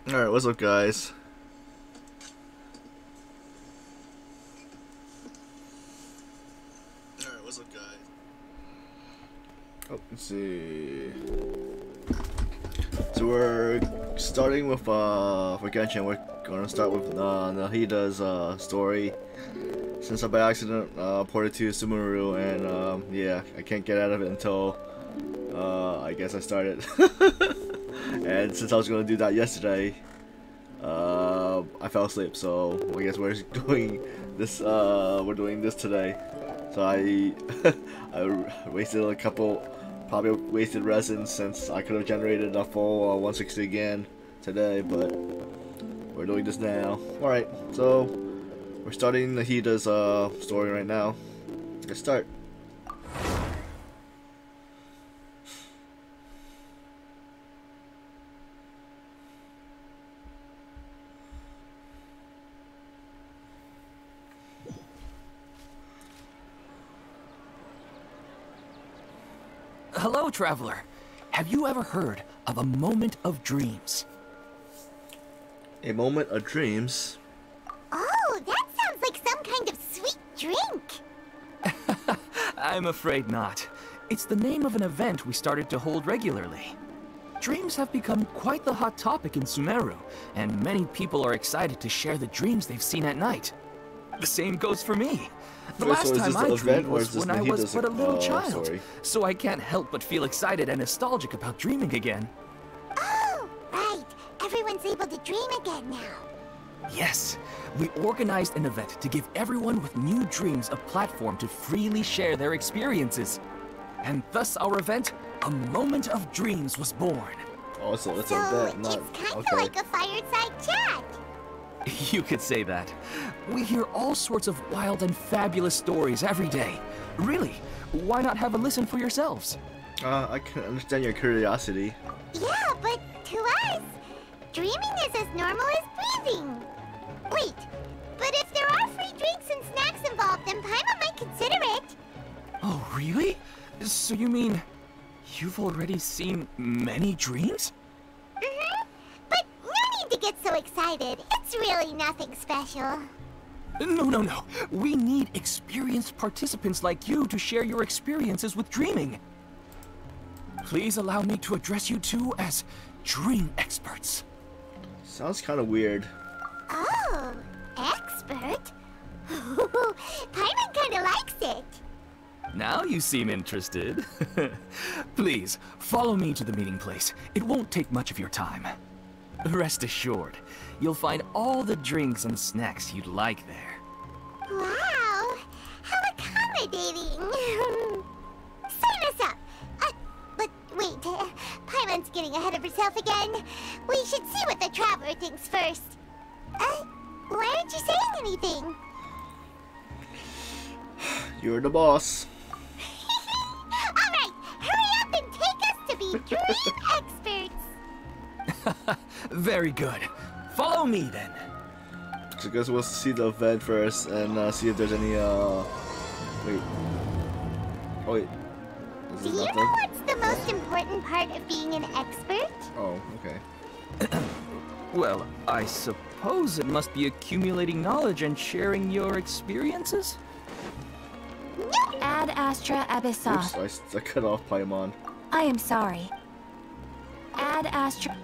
Alright, what's up, guys? Alright, what's up, guys? Oh, let's see. So we're starting with, for Genshin, we're gonna start with Nahida's story. Since I by accident ported to Sumeru, and yeah, I can't get out of it until I guess I started. And since I was gonna do that yesterday, I fell asleep. So I guess we're doing this. We're doing this today. So I wasted a couple, probably wasted resin since I could have generated a full 160 again today, but we're doing this now. All right, so we're starting Nahida's story right now. Let's start. Hello, traveler. Have you ever heard of a moment of dreams? A moment of dreams? Oh, that sounds like some kind of sweet drink. I'm afraid not. It's the name of an event we started to hold regularly. Dreams have become quite the hot topic in Sumeru, and many people are excited to share the dreams they've seen at night. The same goes for me. The last time I dreamed was when I was but a little child, so I can't help but feel excited and nostalgic about dreaming again. Oh, right. Everyone's able to dream again now. Yes, we organized an event to give everyone with new dreams a platform to freely share their experiences. And thus our event, A Moment of Dreams, was born. Oh, so it's so a event, not... it's kind of like a fireside chat. You could say that. We hear all sorts of wild and fabulous stories every day. Really, why not have a listen for yourselves? I can understand your curiosity. Yeah, but to us, dreaming is as normal as breathing. Wait, but if there are free drinks and snacks involved, then Paimon might consider it. Oh, really? So you mean you've already seen many dreams? But no need to get so excited. It's really nothing special. No. We need experienced participants like you to share your experiences with dreaming. Please allow me to address you two as dream experts. Sounds kind of weird. Oh, expert? Paimon kinda likes it. Now you seem interested. Please, follow me to the meeting place. It won't take much of your time. Rest assured, you'll find all the drinks and snacks you'd like there. Wow, how accommodating. Sign us up. But wait, Paimon's getting ahead of herself again. We should see what the traveler thinks first. Why aren't you saying anything? You're the boss. Alright, hurry up and take us to be dream experts. Very good. Follow me then. So I guess we'll see the event first and see if there's any, wait. Oh, wait. Do you know what's the most important part of being an expert? Oh, okay. Well, I suppose it must be accumulating knowledge and sharing your experiences? Ad Astra Abyssa. Oops, I cut off Paimon. I am sorry. Ad Astra.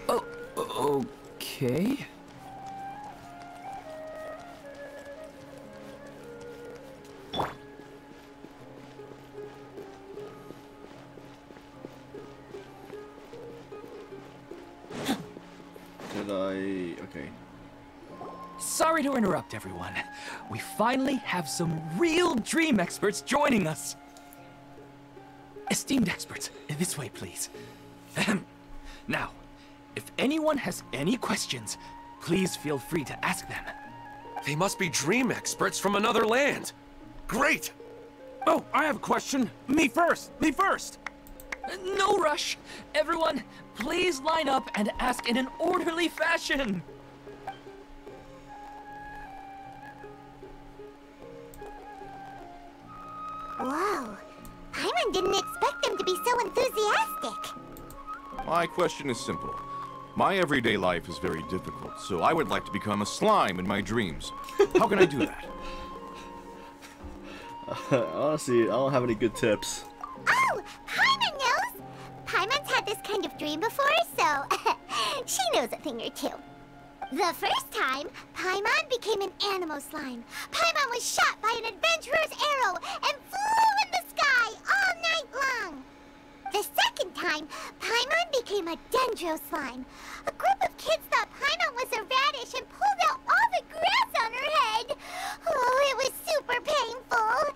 Oh, okay. Okay. Sorry to interrupt, everyone. We finally have some real dream experts joining us. Esteemed experts, this way, please. Now, if anyone has any questions, please feel free to ask them. They must be dream experts from another land. Great! Oh, I have a question. Me first! Me first! No rush! Everyone, please line up and ask in an orderly fashion! Whoa. Paimon didn't expect them to be so enthusiastic. My question is simple. My everyday life is very difficult, so I would like to become a slime in my dreams. How can I do that? Honestly, I don't have any good tips. Oh, Paimon knows! Paimon's had this kind of dream before, so she knows a thing or two. The first time, Paimon became an animal slime. Paimon was shot by an adventurer's arrow and flew in the sky all night long. The second time, Paimon became a dendro slime. A group of kids thought Paimon was a radish and pulled out all the grass on her head. Oh, it was super painful.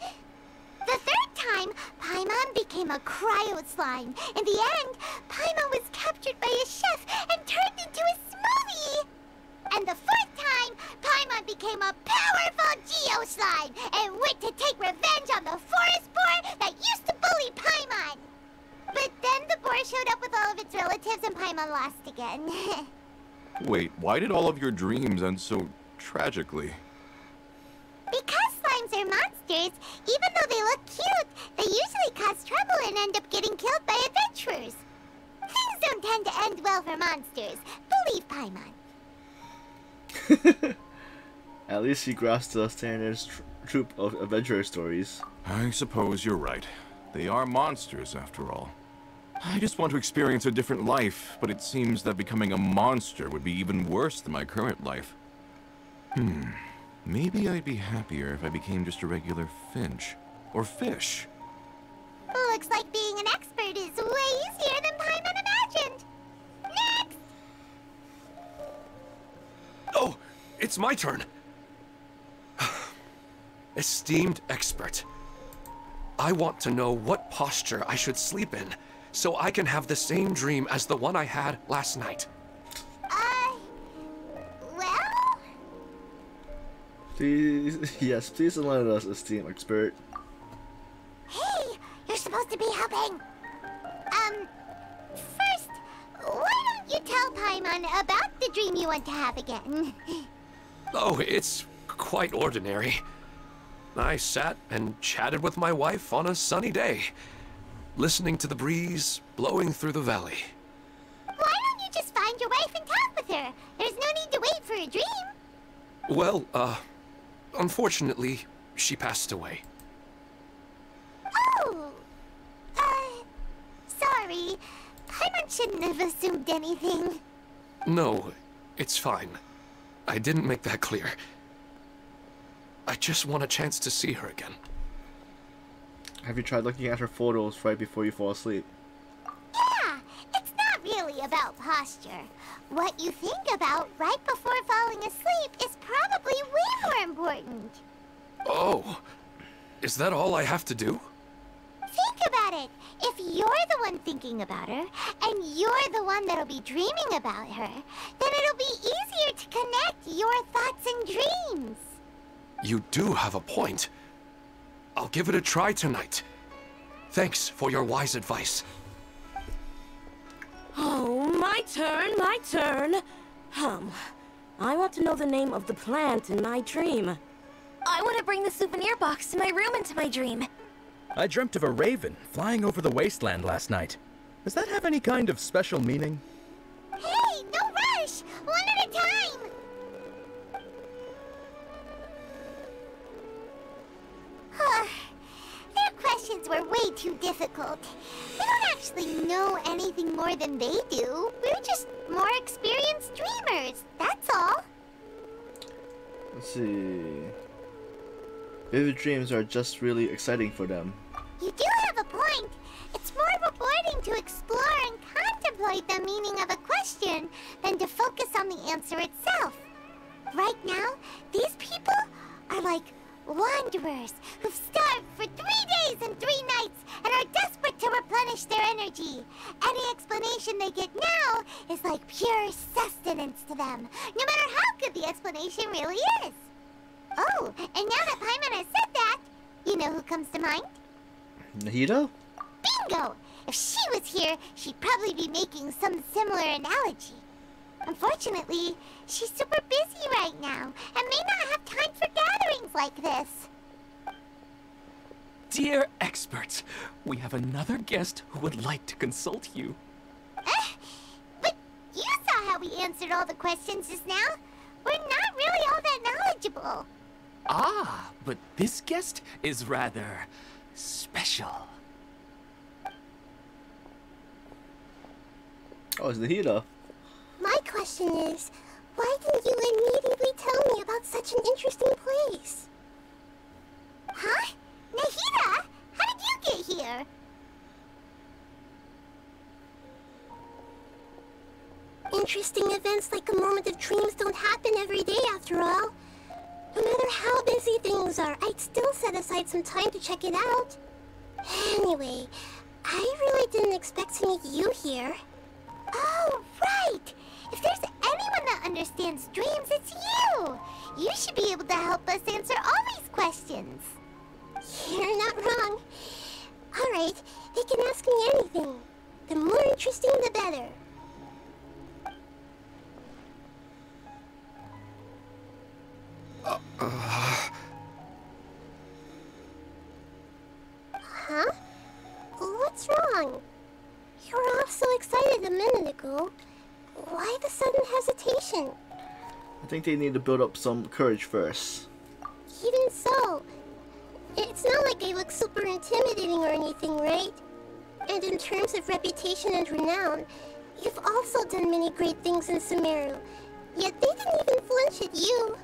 The third time, Paimon became a cryo slime. In the end, Paimon was captured by a chef and turned into a smoothie. And the fourth time, Paimon became a powerful Geo slime and went to take revenge on the forest boar that used to bully Paimon. But then the boar showed up with all of its relatives and Paimon lost again. Wait, why did all of your dreams end so tragically? Because slimes are monsters, even though they look cute, they usually cause trouble and end up getting killed by adventurers. Things don't tend to end well for monsters. Believe Paimon. At least he grasped the standard troop of adventure stories. I suppose you're right. They are monsters, after all. I just want to experience a different life, but it seems that becoming a monster would be even worse than my current life. Maybe I'd be happier if I became just a regular finch. Or fish. Looks like being an expert is way easier than Paimon imagined. Next! Oh, it's my turn. Esteemed expert, I want to know what posture I should sleep in so I can have the same dream as the one I had last night. Well? Please, yes, please enlighten us, esteemed expert. Hey, you're supposed to be helping. First, why don't you tell Paimon about the dream you want to have again? Oh, it's quite ordinary. I sat and chatted with my wife on a sunny day, listening to the breeze blowing through the valley. Why don't you just find your wife and talk with her? There's no need to wait for a dream. Well, unfortunately, she passed away. Oh, sorry. Paimon shouldn't have assumed anything. No, it's fine. I didn't make that clear. I just want a chance to see her again. Have you tried looking at her photos right before you fall asleep? Yeah, it's not really about posture. What you think about right before falling asleep is probably way more important. Oh, is that all I have to do? Think about it. If you're the one thinking about her, and you're the one that'll be dreaming about her, then it'll be easier to connect your thoughts and dreams. You do have a point. I'll give it a try tonight. Thanks for your wise advice. Oh, my turn, my turn. I want to know the name of the plant in my dream. I want to bring the souvenir box to my room into my dream. I dreamt of a raven flying over the wasteland last night. Does that have any kind of special meaning? Hey, no rush! One at a time! Their questions were way too difficult. We don't actually know anything more than they do. We're just more experienced dreamers, that's all. Let's see. Vivid dreams are just really exciting for them. You do have a point. It's more rewarding to explore and contemplate the meaning of a question than to focus on the answer itself. Right now, these people are like wanderers who've starved for 3 days and 3 nights and are desperate to replenish their energy. Any explanation they get now is like pure sustenance to them, no matter how good the explanation really is. Oh, and now that Paimon has said that, you know who comes to mind? Nahida? Bingo! If she was here, she'd probably be making some similar analogy. Unfortunately, she's super busy right now and may not have time for gatherings like this. Dear experts, we have another guest who would like to consult you. But you saw how we answered all the questions just now. We're not really all that knowledgeable. Ah, but this guest is rather special. Oh, it's Nahida. My question is, why didn't you immediately tell me about such an interesting place? Huh? Nahida? How did you get here? Interesting events like a moment of dreams don't happen every day after all. No matter how busy things are, I'd still set aside some time to check it out. Anyway, I really didn't expect to meet you here. Oh, right! If there's anyone that understands dreams, it's you! You should be able to help us answer all these questions. You're not wrong. Alright, they can ask me anything. The more interesting, the better. Huh? What's wrong? You were all so excited a minute ago. Why the sudden hesitation? I think they need to build up some courage first. Even so, it's not like I look super intimidating or anything, right? And in terms of reputation and renown, you've also done many great things in Sumeru, yet they didn't even flinch at you.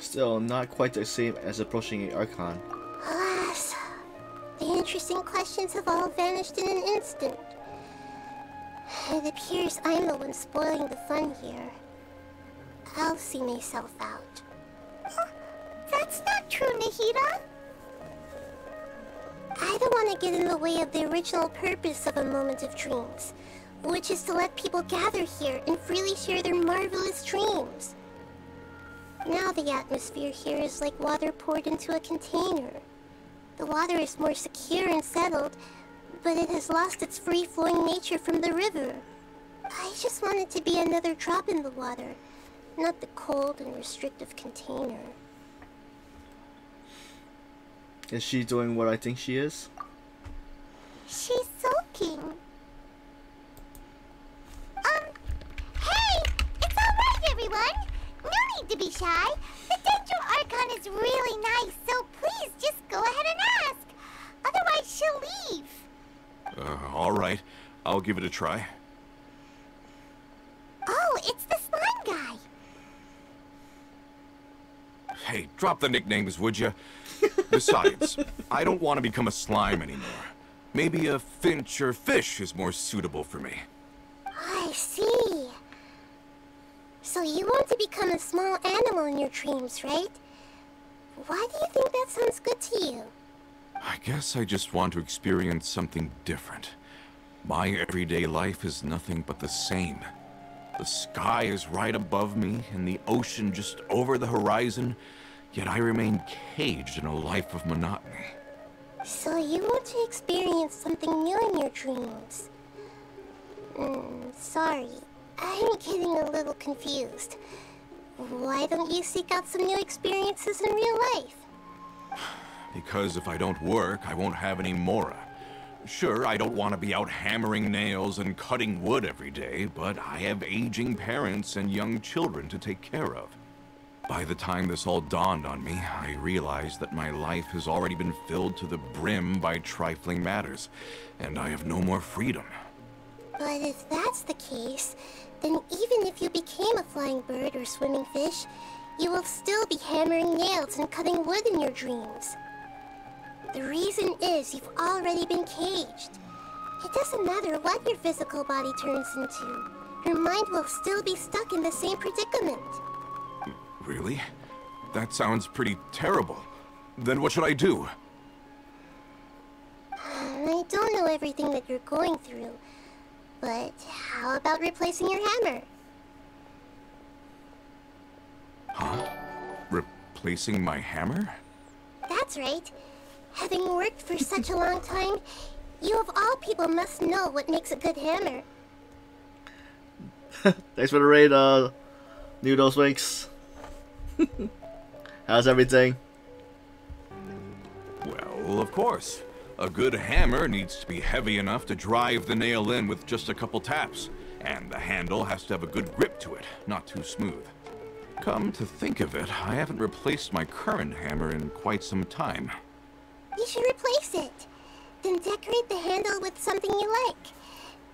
Still, not quite the same as approaching an Archon. Alas, the interesting questions have all vanished in an instant. It appears I'm the one spoiling the fun here. I'll see myself out. That's not true, Nahida. I don't want to get in the way of the original purpose of a Moment of Dreams, which is to let people gather here and freely share their marvelous dreams. Now the atmosphere here is like water poured into a container. The water is more secure and settled, but it has lost its free-flowing nature from the river. I just want it to be another drop in the water, not the cold and restrictive container. Is she doing what I think she is? She's sulking. Hey! It's alright, everyone! No need to be shy. The Dendro Archon is really nice, so please just go ahead and ask. Otherwise, she'll leave. Alright. I'll give it a try. Oh, it's the slime guy. Hey, drop the nicknames, would you? Besides, I don't want to become a slime anymore. Maybe a finch or fish is more suitable for me. I see. So you want to become a small animal in your dreams, right? Why do you think that sounds good to you? I guess I just want to experience something different. My everyday life is nothing but the same. The sky is right above me and the ocean just over the horizon, yet I remain caged in a life of monotony. So you want to experience something new in your dreams? Sorry, I'm getting a little confused. Why don't you seek out some new experiences in real life? Because if I don't work, I won't have any Mora. Sure, I don't want to be out hammering nails and cutting wood every day, but I have aging parents and young children to take care of. By the time this all dawned on me, I realized that my life has already been filled to the brim by trifling matters, and I have no more freedom. But if that's the case, then even if you became a flying bird or swimming fish, you will still be hammering nails and cutting wood in your dreams. The reason is you've already been caged. It doesn't matter what your physical body turns into. Your mind will still be stuck in the same predicament. Really? That sounds pretty terrible. Then what should I do? I don't know everything that you're going through, but how about replacing your hammer? Huh? Replacing my hammer? That's right. Having worked for such a long time, you of all people must know what makes a good hammer. Thanks for the raid, Noodle Swinks. How's everything? Well, of course. A good hammer needs to be heavy enough to drive the nail in with just a couple taps. And the handle has to have a good grip to it, not too smooth. Come to think of it, I haven't replaced my current hammer in quite some time. You should replace it. Then decorate the handle with something you like.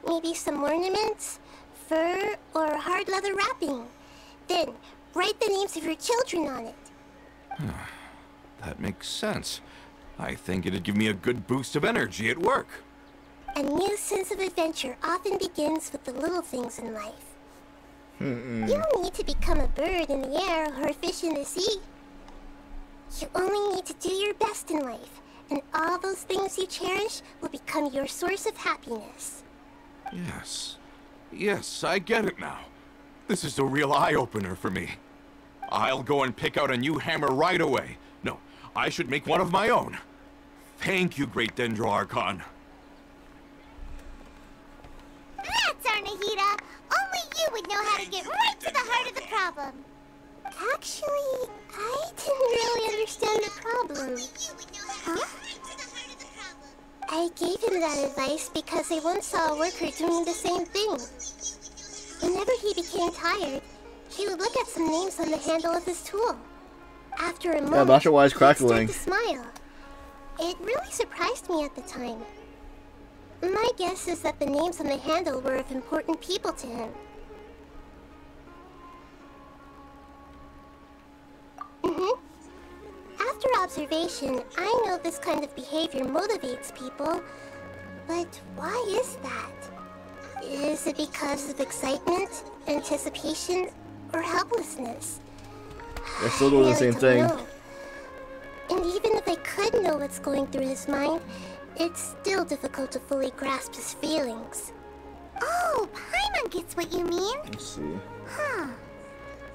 Maybe some ornaments, fur, or hard leather wrapping. Then, write the names of your children on it. That makes sense. I think it'd give me a good boost of energy at work. A new sense of adventure often begins with the little things in life. You don't need to become a bird in the air or a fish in the sea. You only need to do your best in life, and all those things you cherish will become your source of happiness. Yes. Yes, I get it now. This is a real eye-opener for me. I'll go and pick out a new hammer right away. No, I should make one of my own. Thank you, Great Dendro Archon. That's our Nahida! Only you would know how to get right to the heart of the problem. Actually, I didn't really understand the problem. Huh? I gave him that advice because I once saw a worker doing the same thing. Whenever he became tired, he would look at some names on the handle of his tool. After a moment, I'm not sure why it's he'd crackling. start to smile. It really surprised me at the time. My guess is that the names on the handle were of important people to him. After observation, I know this kind of behavior motivates people, but why is that? Is it because of excitement, anticipation, or helplessness? They're still doing the same thing. Know. And even if I could know what's going through his mind, it's still difficult to fully grasp his feelings. Oh, Paimon gets what you mean. Let's see. Huh.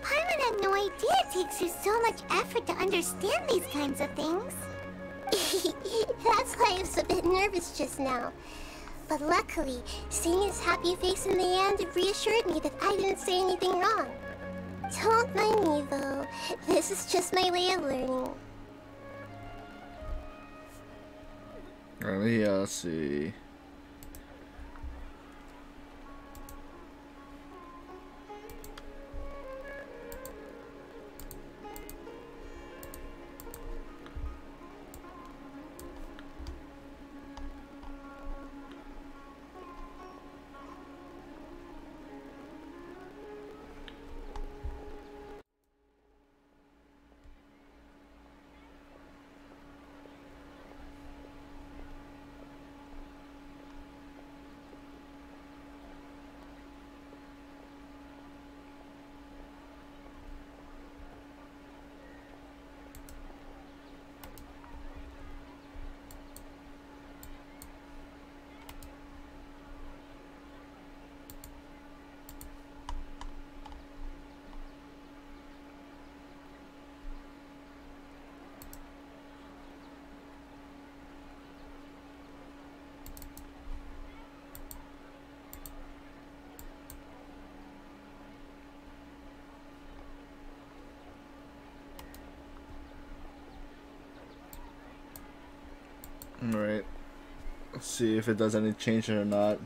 Paimon had no idea it takes you so much effort to understand these kinds of things. That's why I was a bit nervous just now. But luckily, seeing his happy face in the end reassured me that I didn't say anything wrong. Don't mind me though. This is just my way of learning. Alright, yeah, let's see. Alright. Let's see if it does any change or not.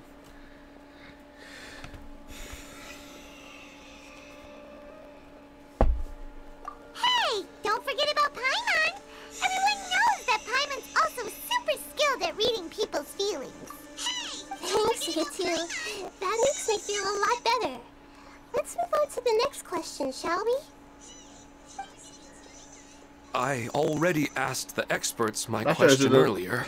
Hey! Don't forget about Paimon! Everyone knows that Paimon's also super skilled at reading people's feelings. Thanks, you too. That makes me feel a lot better. Let's move on to the next question, shall we? I already asked the experts my Not sure if question it- earlier,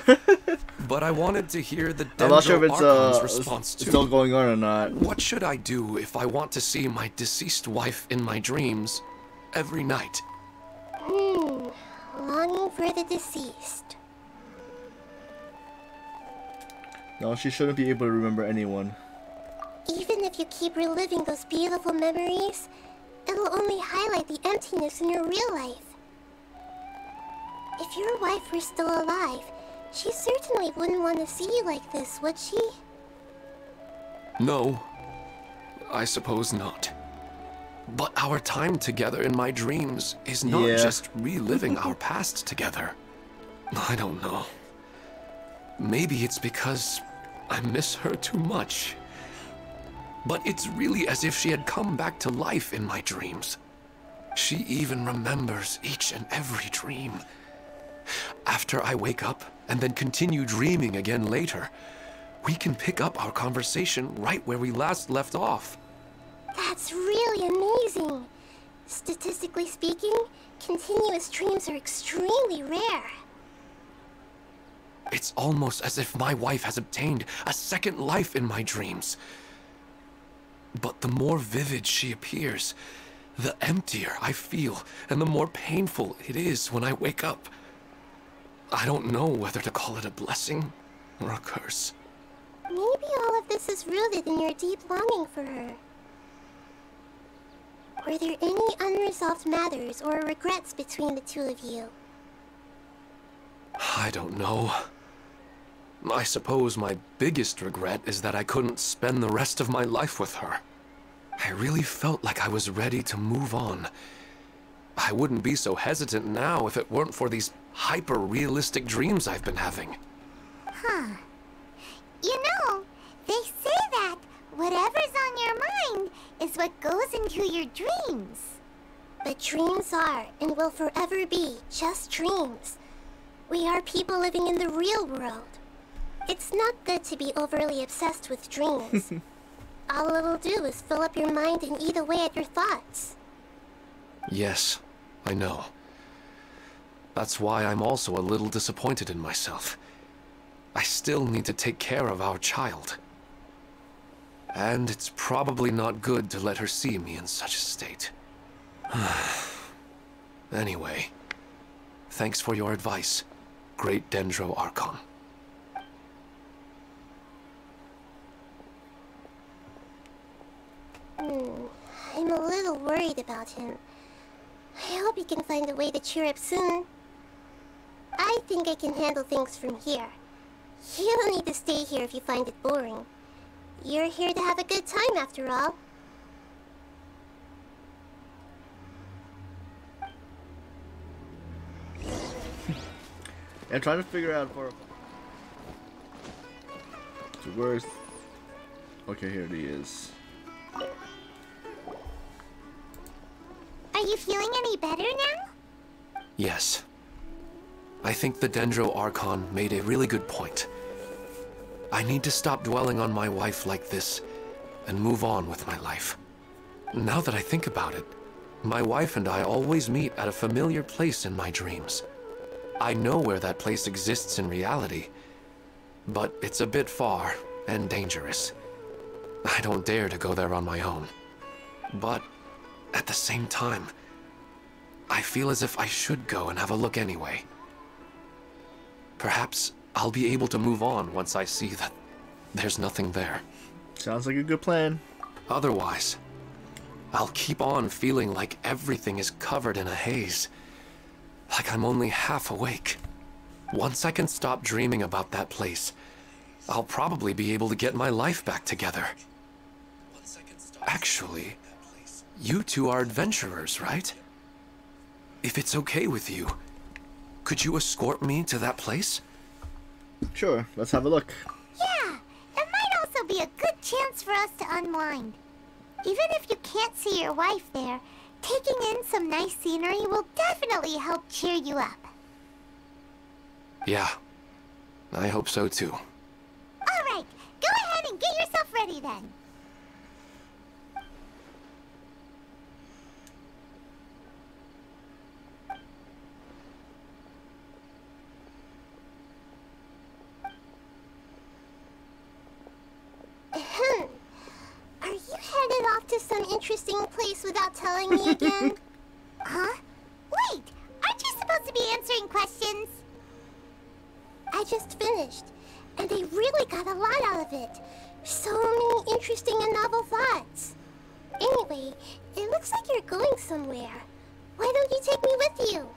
but I wanted to hear the I'm not sure if Dendro it's Archon's response it's still too. going on or not. What should I do if I want to see my deceased wife in my dreams every night? Longing for the deceased. No, she shouldn't be able to remember anyone. Even if you keep reliving those beautiful memories, it will only highlight the emptiness in your real life. If your wife were still alive, she certainly wouldn't want to see you like this, would she? No, I suppose not. But our time together in my dreams is not just reliving our past together. I don't know. Maybe it's because I miss her too much. But it's really as if she had come back to life in my dreams. She even remembers each and every dream. After I wake up and then continue dreaming again later, we can pick up our conversation right where we last left off. That's really amazing. Statistically speaking, continuous dreams are extremely rare. It's almost as if my wife has obtained a second life in my dreams. But the more vivid she appears, the emptier I feel, and the more painful it is when I wake up. I don't know whether to call it a blessing or a curse. Maybe all of this is rooted in your deep longing for her. Were there any unresolved matters or regrets between the two of you? I don't know. I suppose my biggest regret is that I couldn't spend the rest of my life with her. I really felt like I was ready to move on. I wouldn't be so hesitant now if it weren't for these hyper-realistic dreams I've been having. Huh. You know, they say that whatever's on your mind is what goes into your dreams. But dreams are and will forever be just dreams. We are people living in the real world. It's not good to be overly obsessed with dreams. All it'll do is fill up your mind and eat away at your thoughts. Yes, I know. That's why I'm also a little disappointed in myself. I still need to take care of our child. And it's probably not good to let her see me in such a state. Anyway, thanks for your advice, Great Dendro Archon. I'm a little worried about him. I hope he can find a way to cheer up soon. I think I can handle things from here. You don't need to stay here if you find it boring. You're here to have a good time after all. I'm trying to figure out for... So where's... Okay, here he is. Are you feeling any better now? Yes. I think the Dendro Archon made a really good point. I need to stop dwelling on my wife like this and move on with my life. Now that I think about it, my wife and I always meet at a familiar place in my dreams. I know where that place exists in reality, but it's a bit far and dangerous. I don't dare to go there on my own. But at the same time, I feel as if I should go and have a look anyway. Perhaps I'll be able to move on once I see that there's nothing there. Sounds like a good plan. Otherwise, I'll keep on feeling like everything is covered in a haze. Like I'm only half awake. Once I can stop dreaming about that place, I'll probably be able to get my life back together. Actually, you two are adventurers, right? If it's okay with you, could you escort me to that place? Sure, let's have a look. Yeah, it might also be a good chance for us to unwind. Even if you can't see your wife there, taking in some nice scenery will definitely help cheer you up. Yeah, I hope so too. Alright, go ahead and get yourself ready then. Are you headed off to some interesting place without telling me again? Huh? Wait, aren't you supposed to be answering questions? I just finished, and I really got a lot out of it. So many interesting and novel thoughts. Anyway, it looks like you're going somewhere. Why don't you take me with you?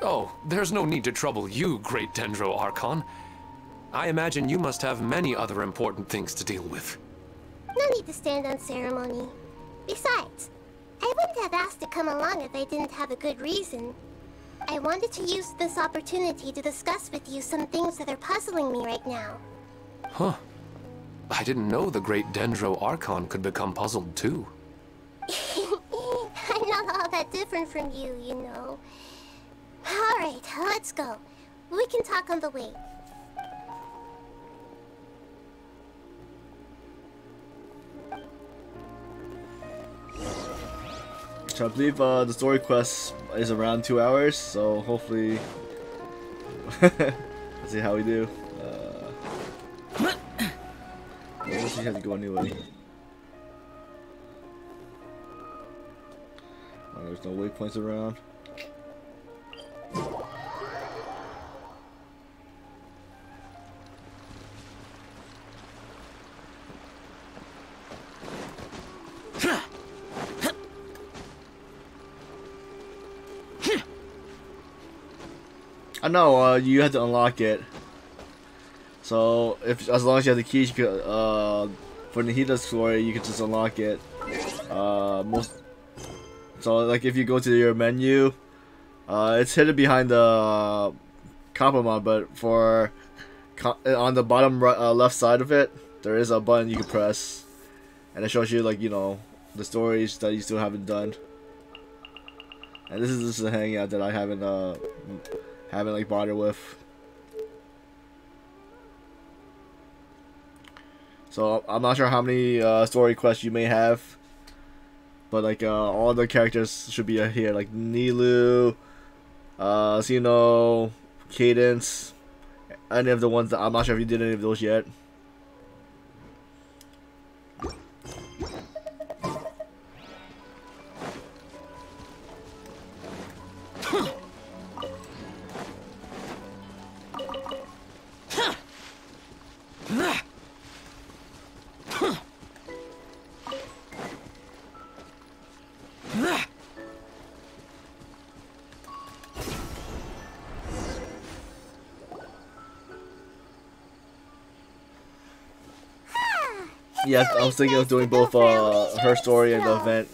Oh, there's no need to trouble you, Great Dendro Archon. I imagine you must have many other important things to deal with. No need to stand on ceremony. Besides, I wouldn't have asked to come along if I didn't have a good reason. I wanted to use this opportunity to discuss with you some things that are puzzling me right now. Huh. I didn't know the Great Dendro Archon could become puzzled too. I'm not all that different from you, you know. Alright, let's go. We can talk on the way. So I believe the story quest is around 2 hours, so hopefully let's see how we do. I guess you have to go anyway. Oh, there's no waypoints around. I know, you have to unlock it. So, as long as you have the keys, you could, for Nahida's story, you could just unlock it. So, like, if you go to your menu, it's hidden behind the copper mod, but on the bottom left side of it, there is a button you can press, and it shows you, like, you know, the stories that you still haven't done. And this is just a hangout that I haven't like bothered with. So I'm not sure how many story quests you may have, but like all the characters should be here, like Nilu, Xeno, Cadence, any of the ones that I'm not sure if you did any of those yet. Yes, I was thinking of doing both her story and the event.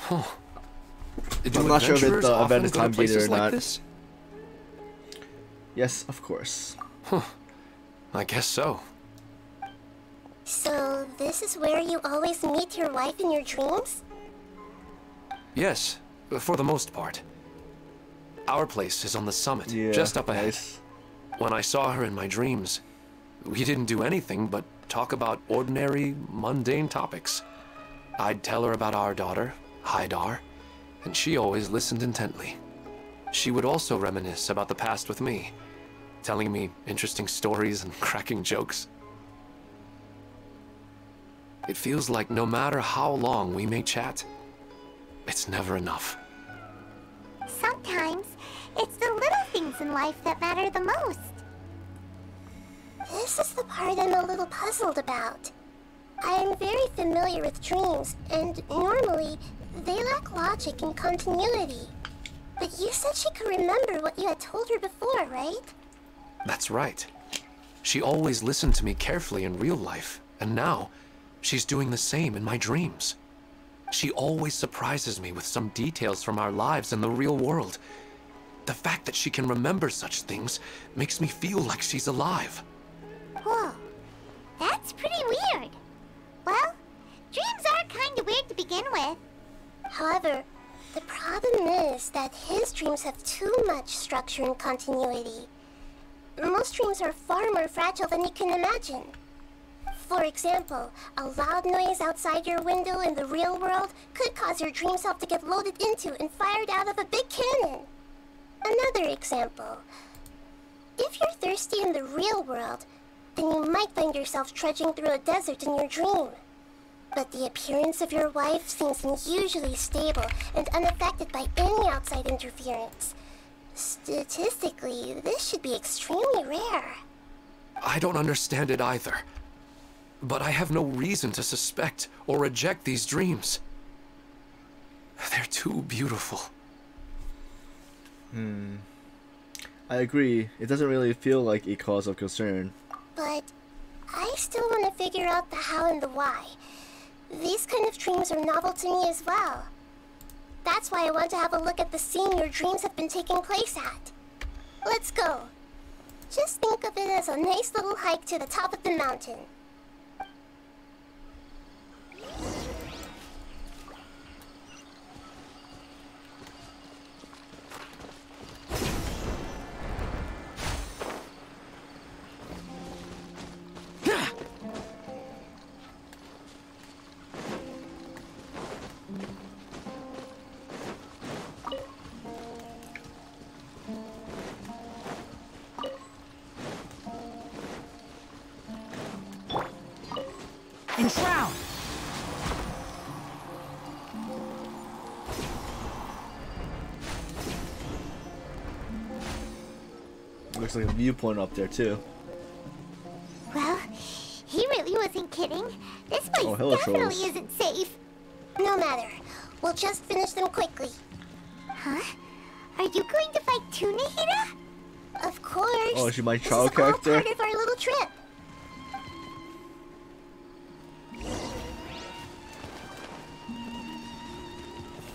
I'm not sure if the event is time gated or not. This? Yes, of course. Huh. I guess so. So, this is where you always meet your wife in your dreams? Yes, for the most part. Our place is on the summit, Yeah, just up ahead. nice. When I saw her in my dreams, we didn't do anything but talk about ordinary, mundane topics. I'd tell her about our daughter, Haidar, and she always listened intently. She would also reminisce about the past with me, telling me interesting stories and cracking jokes. It feels like no matter how long we may chat, it's never enough. Sometimes, it's the little things in life that matter the most. This is the part I'm a little puzzled about. I am very familiar with dreams, and normally, they lack logic and continuity. But you said she could remember what you had told her before, right? That's right. She always listened to me carefully in real life, and now, she's doing the same in my dreams. She always surprises me with some details from our lives in the real world. The fact that she can remember such things makes me feel like she's alive. Whoa, that's pretty weird. Well, dreams are kind of weird to begin with. However, the problem is that his dreams have too much structure and continuity. Most dreams are far more fragile than you can imagine. For example, a loud noise outside your window in the real world could cause your dream self to get loaded into and fired out of a big cannon. Another example. If you're thirsty in the real world, then you might find yourself trudging through a desert in your dream. But the appearance of your wife seems unusually stable and unaffected by any outside interference. Statistically, this should be extremely rare. I don't understand it either. But I have no reason to suspect or reject these dreams. They're too beautiful. I agree. It doesn't really feel like a cause of concern. But I still want to figure out the how and the why. These kind of dreams are novel to me as well. That's why I want to have a look at the scene your dreams have been taking place at. Let's go. Just think of it as a nice little hike to the top of the mountain. Enshroud! Looks like a viewpoint up there too. Well, he really wasn't kidding. This place hello, definitely trolls. isn't safe. No matter. We'll just finish them quickly. Huh? Are you going to fight too, Nahida? Of course. Oh, is she my This child is all character? part of our little trip.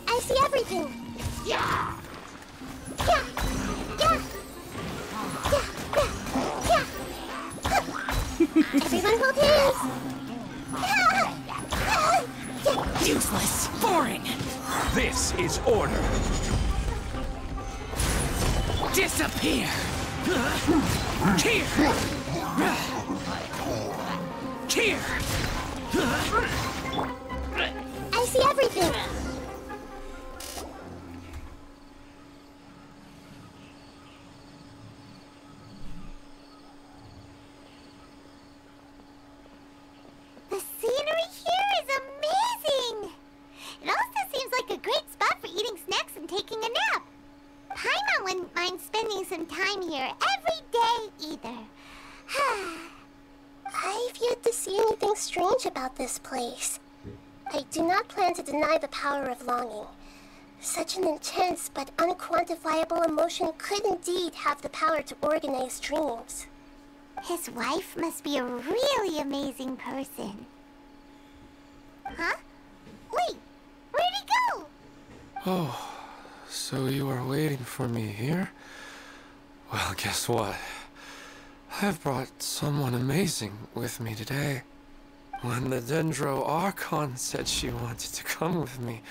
I see everything. Yeah. Yeah. Yeah. Yeah. Yeah. Yeah. Everyone hold hands. Useless! Boring! This is order. Disappear! Here! Here! I see everything. The scenery here is amazing! It also seems like a great spot for eating snacks and taking a nap. Paimon wouldn't mind spending some time here every day either. I've yet to see anything strange about this place. I do not plan to deny the power of longing. Such an intense but unquantifiable emotion could indeed have the power to organize dreams. His wife must be a really amazing person. Huh? Wait, where'd he go? Oh, so you were waiting for me here? Well, guess what? I've brought someone amazing with me today. When the Dendro Archon said she wanted to come with me,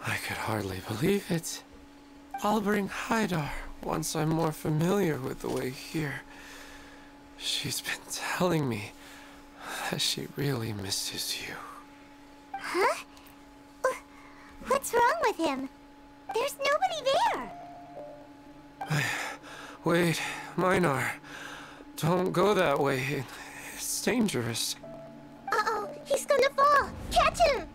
I could hardly believe it. I'll bring Haidar once I'm more familiar with the way here. She's been telling me that she really misses you. Huh? What's wrong with him? There's nobody there. Wait, Minar. Don't go that way. It's dangerous. Uh-oh, he's gonna fall. Catch him!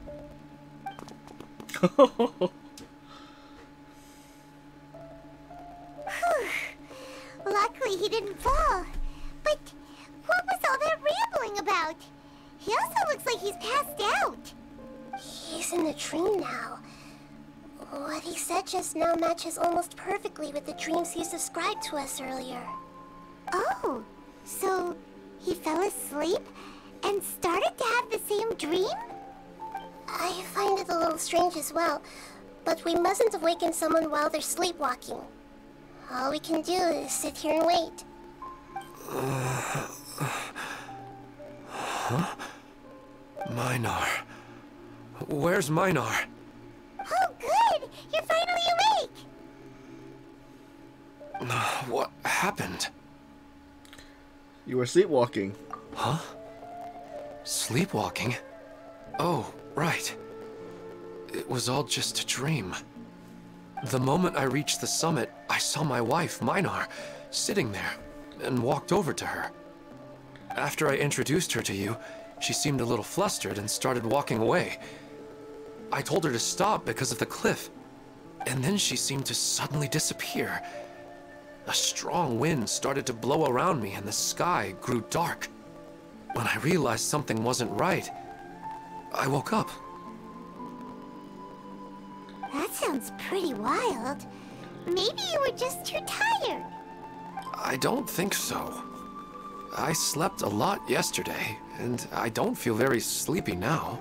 Luckily he didn't fall. But what was all that rambling about? He also looks like he's passed out. He's in a dream now. What he said just now matches almost perfectly with the dreams he's described to us earlier. Oh, so he fell asleep and started to have the same dream? I find it a little strange as well, but we mustn't awaken someone while they're sleepwalking. All we can do is sit here and wait. Huh? Minar. Where's Minar? Oh, good! You're finally awake! What happened? You were sleepwalking. Huh? Sleepwalking? Oh, right. It was all just a dream. The moment I reached the summit, I saw my wife, Minar, sitting there, and walked over to her. After I introduced her to you, she seemed a little flustered and started walking away. I told her to stop because of the cliff, and then she seemed to suddenly disappear. A strong wind started to blow around me and the sky grew dark. When I realized something wasn't right, I woke up. That sounds pretty wild. Maybe you were just too tired. I don't think so. I slept a lot yesterday, and I don't feel very sleepy now.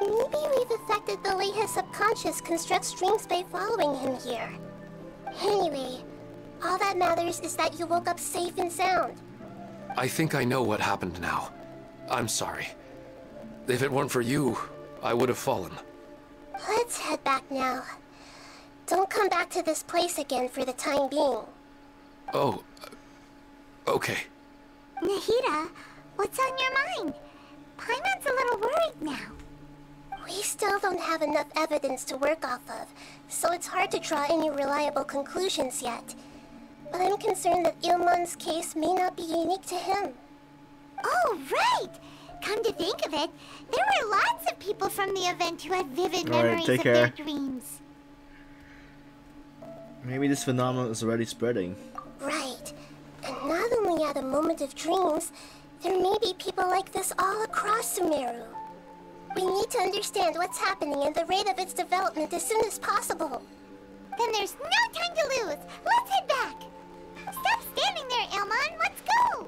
Maybe we've affected the way his subconscious constructs dreams by following him here. Anyway, all that matters is that you woke up safe and sound. I think I know what happened now. I'm sorry. If it weren't for you, I would have fallen. Let's head back now. Don't come back to this place again for the time being. Oh, okay. Nahida, what's on your mind? Paimon's a little worried now. We still don't have enough evidence to work off of, so it's hard to draw any reliable conclusions yet. But I'm concerned that Ilmon's case may not be unique to him. Oh, right! Come to think of it, there were lots of people from the event who had vivid memories of their dreams. Maybe this phenomenon is already spreading. Right. And not only at a moment of dreams, there may be people like this all across Sumeru. We need to understand what's happening and the rate of its development as soon as possible. Then there's no time to lose. Let's head back. Stop standing there, Ilmon. Let's go.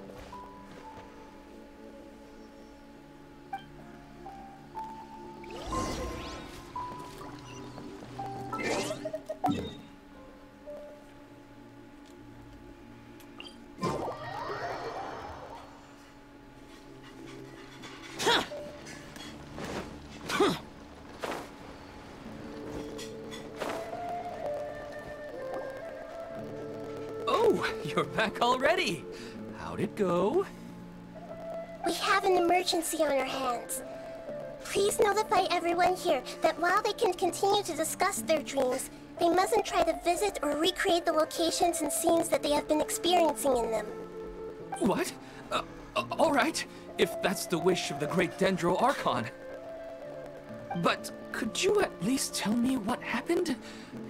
Oh, you're back already. How'd it go? We have an emergency on our hands. Please notify everyone here that while they can continue to discuss their dreams, they mustn't try to visit or recreate the locations and scenes that they have been experiencing in them. What? All right, if that's the wish of the great Dendro Archon. But could you at least tell me what happened?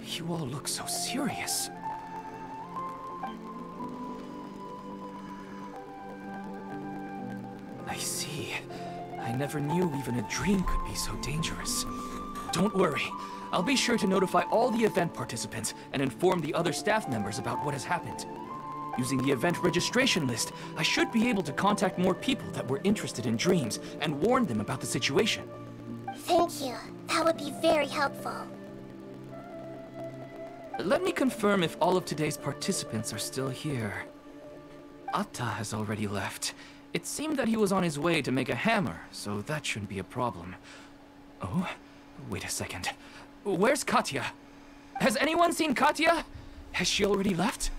You all look so serious. I see. I never knew even a dream could be so dangerous. Don't worry. I'll be sure to notify all the event participants and inform the other staff members about what has happened. Using the event registration list, I should be able to contact more people that were interested in dreams and warn them about the situation. Thank you. That would be very helpful. Let me confirm if all of today's participants are still here. Atta has already left. It seemed that he was on his way to make a hammer, so that shouldn't be a problem. Oh, wait a second. Where's Katya? Has anyone seen Katya? Has she already left?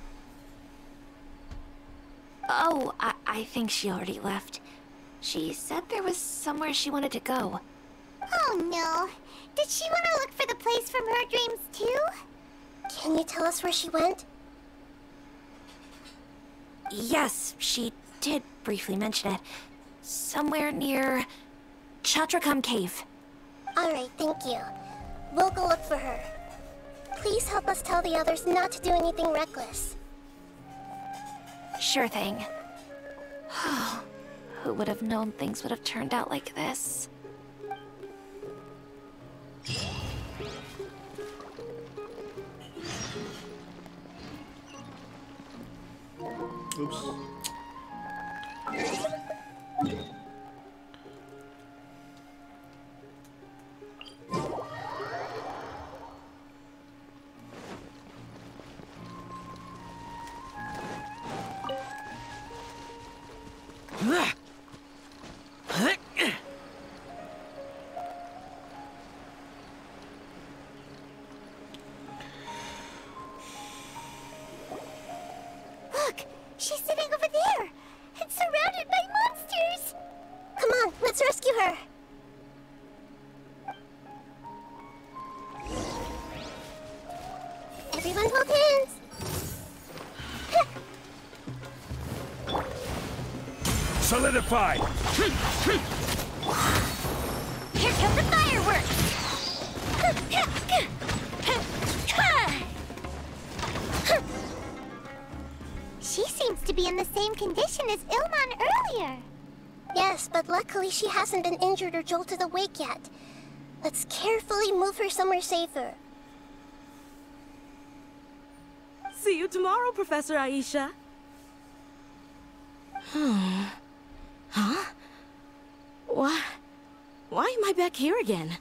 Oh, I think she already left. She said there was somewhere she wanted to go. Oh no. Did she want to look for the place from her dreams too? Can you tell us where she went? Yes, she did briefly mention it. Somewhere near Chatrakam Cave. Alright, thank you. We'll go look for her. Please help us tell the others not to do anything reckless. Sure thing. Who would have known things would have turned out like this? Oops. Look! She's sitting over there! And surrounded by monsters! Come on, let's rescue her! Everyone hold hands! Solidify! Here come the fireworks! She seems to be in the same condition as Ilmon earlier. Yes, but luckily she hasn't been injured or jolted awake yet. Let's carefully move her somewhere safer. See you tomorrow, Professor Aisha. Huh? Why am I back here again?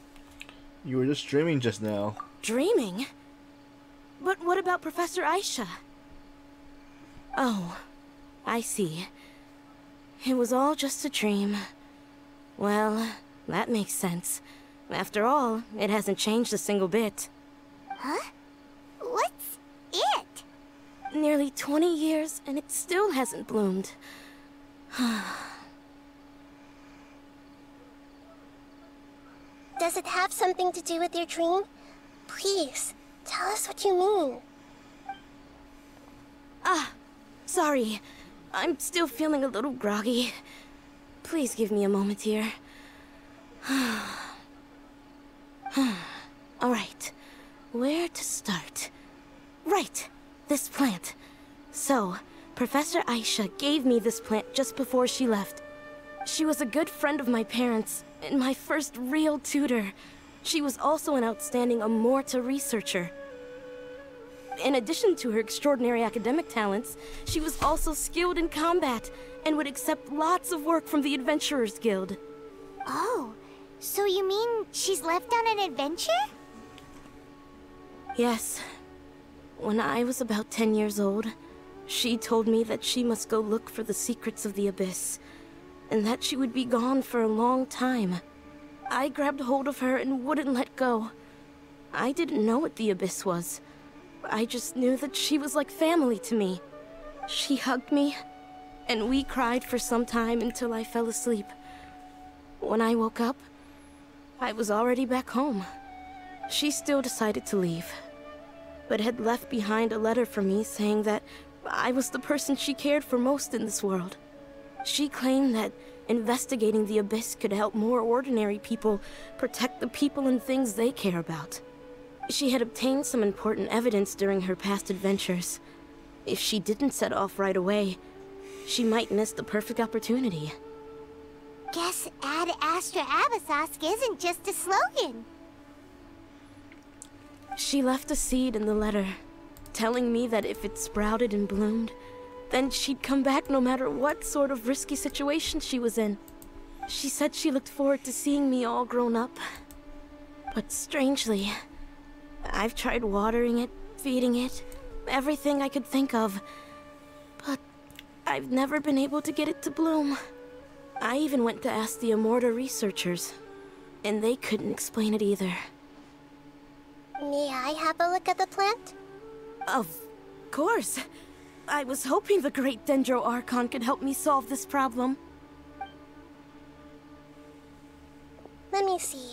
You were just dreaming just now. Dreaming? But what about Professor Aisha? Oh, I see. It was all just a dream. Well, that makes sense. After all, it hasn't changed a single bit. Huh? What's it? Nearly 20 years, and it still hasn't bloomed. Does it have something to do with your dream? Please, tell us what you mean. Sorry. I'm still feeling a little groggy. Please give me a moment here. Alright, where to start? Right, this plant. So, Professor Aisha gave me this plant just before she left. She was a good friend of my parents, and my first real tutor. She was also an outstanding Amorta researcher. In addition to her extraordinary academic talents, she was also skilled in combat, and would accept lots of work from the Adventurers Guild. Oh, so you mean she's left on an adventure? Yes. When I was about 10 years old, she told me that she must go look for the secrets of the Abyss, and that she would be gone for a long time. I grabbed hold of her and wouldn't let go. I didn't know what the Abyss was. I just knew that she was like family to me. She hugged me, and we cried for some time until I fell asleep. When I woke up, I was already back home. She still decided to leave, but had left behind a letter for me saying that I was the person she cared for most in this world. She claimed that investigating the Abyss could help more ordinary people protect the people and things they care about. She had obtained some important evidence during her past adventures. If she didn't set off right away, she might miss the perfect opportunity. Guess Ad Astra Abyssosque isn't just a slogan. She left a seed in the letter, telling me that if it sprouted and bloomed, then she'd come back no matter what sort of risky situation she was in. She said she looked forward to seeing me all grown up. But strangely, I've tried watering it, feeding it, everything I could think of. But I've never been able to get it to bloom. I even went to ask the Amorta researchers, and they couldn't explain it either. May I have a look at the plant? Of course. I was hoping the great Dendro Archon could help me solve this problem. Let me see.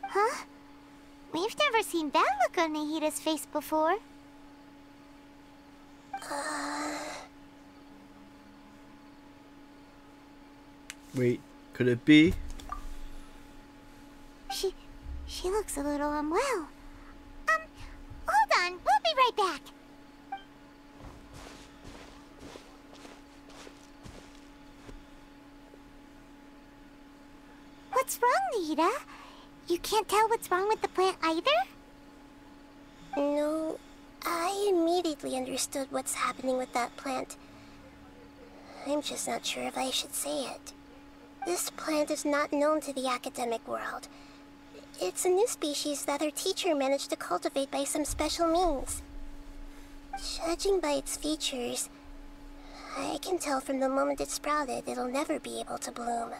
Huh? We've never seen that look on Nahida's face before. Wait, could it be? She looks a little unwell. Hold on, we'll be right back. What's wrong, Nahida? You can't tell what's wrong with the plant either? No, I immediately understood what's happening with that plant. I'm just not sure if I should say it. This plant is not known to the academic world. It's a new species that our teacher managed to cultivate by some special means. Judging by its features, I can tell from the moment it sprouted it'll never be able to bloom.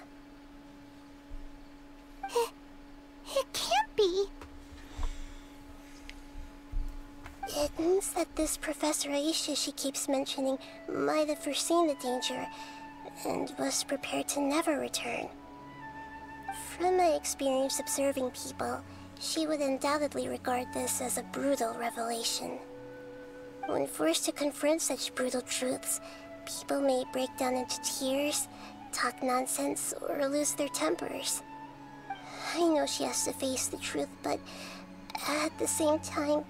It can't be. It means that this Professor Aisha she keeps mentioning might have foreseen the danger and was prepared to never return. From my experience observing people, she would undoubtedly regard this as a brutal revelation. When forced to confront such brutal truths, people may break down into tears, talk nonsense, or lose their tempers. I know she has to face the truth, but at the same time,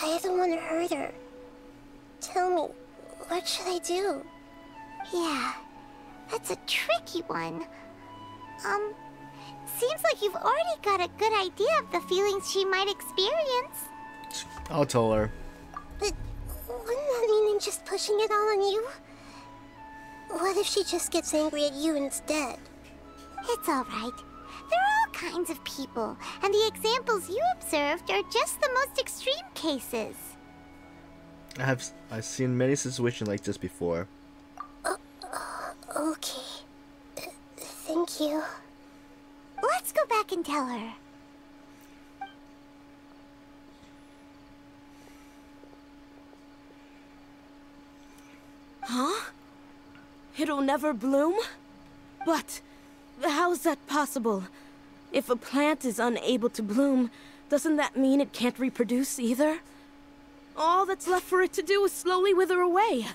I don't want to hurt her. Tell me, what should I do? Yeah, that's a tricky one. seems like you've already got a good idea of the feelings she might experience. I'll tell her. But wouldn't that mean I'm just pushing it all on you? What if she just gets angry at you instead? It's alright. There are all kinds of people, and the examples you observed are just the most extreme cases. I've seen many situations like this before. Okay. Thank you. Let's go back and tell her. Huh? It'll never bloom? But how's that possible? If a plant is unable to bloom, doesn't that mean it can't reproduce either? All that's left for it to do is slowly wither away.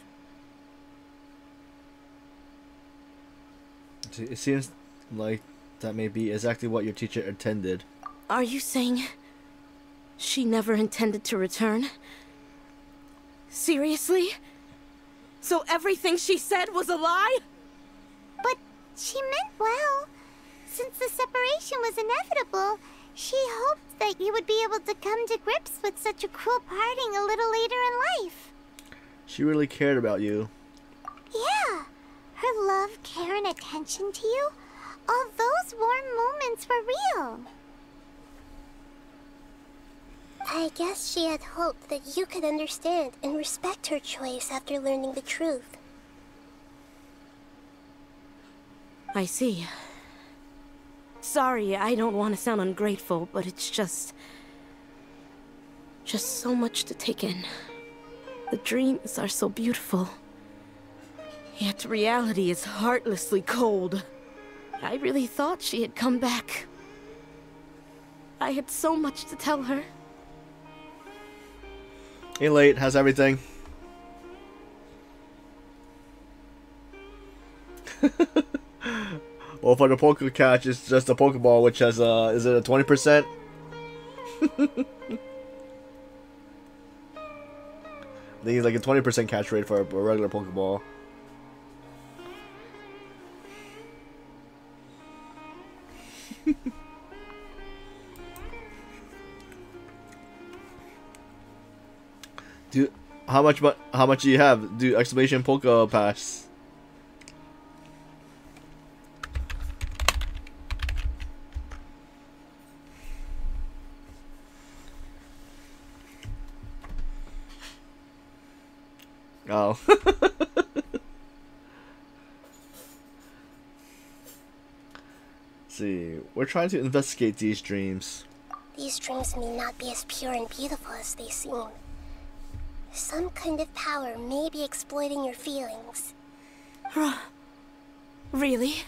It seems like that may be exactly what your teacher intended. Are you saying she never intended to return? Seriously? So everything she said was a lie? But she meant well. Since the separation was inevitable, she hoped that you would be able to come to grips with such a cruel parting a little later in life. She really cared about you. Yeah. Her love, care, and attention to you, all those warm moments were real. I guess she had hoped that you could understand and respect her choice after learning the truth. I see. Sorry, I don't want to sound ungrateful, but it's just so much to take in. The dreams are so beautiful. Yet reality is heartlessly cold. I really thought she had come back. I had so much to tell her. Hey, late. How's everything? Well, for the poker catch, it's just a Pokeball, which has is it a 20%? I think it's like a 20% catch rate for a regular Pokeball. How much do you have? Do exclamation Poke Pass. Oh. See, we're trying to investigate these dreams. These dreams may not be as pure and beautiful as they seem. Some kind of power may be exploiting your feelings. Really?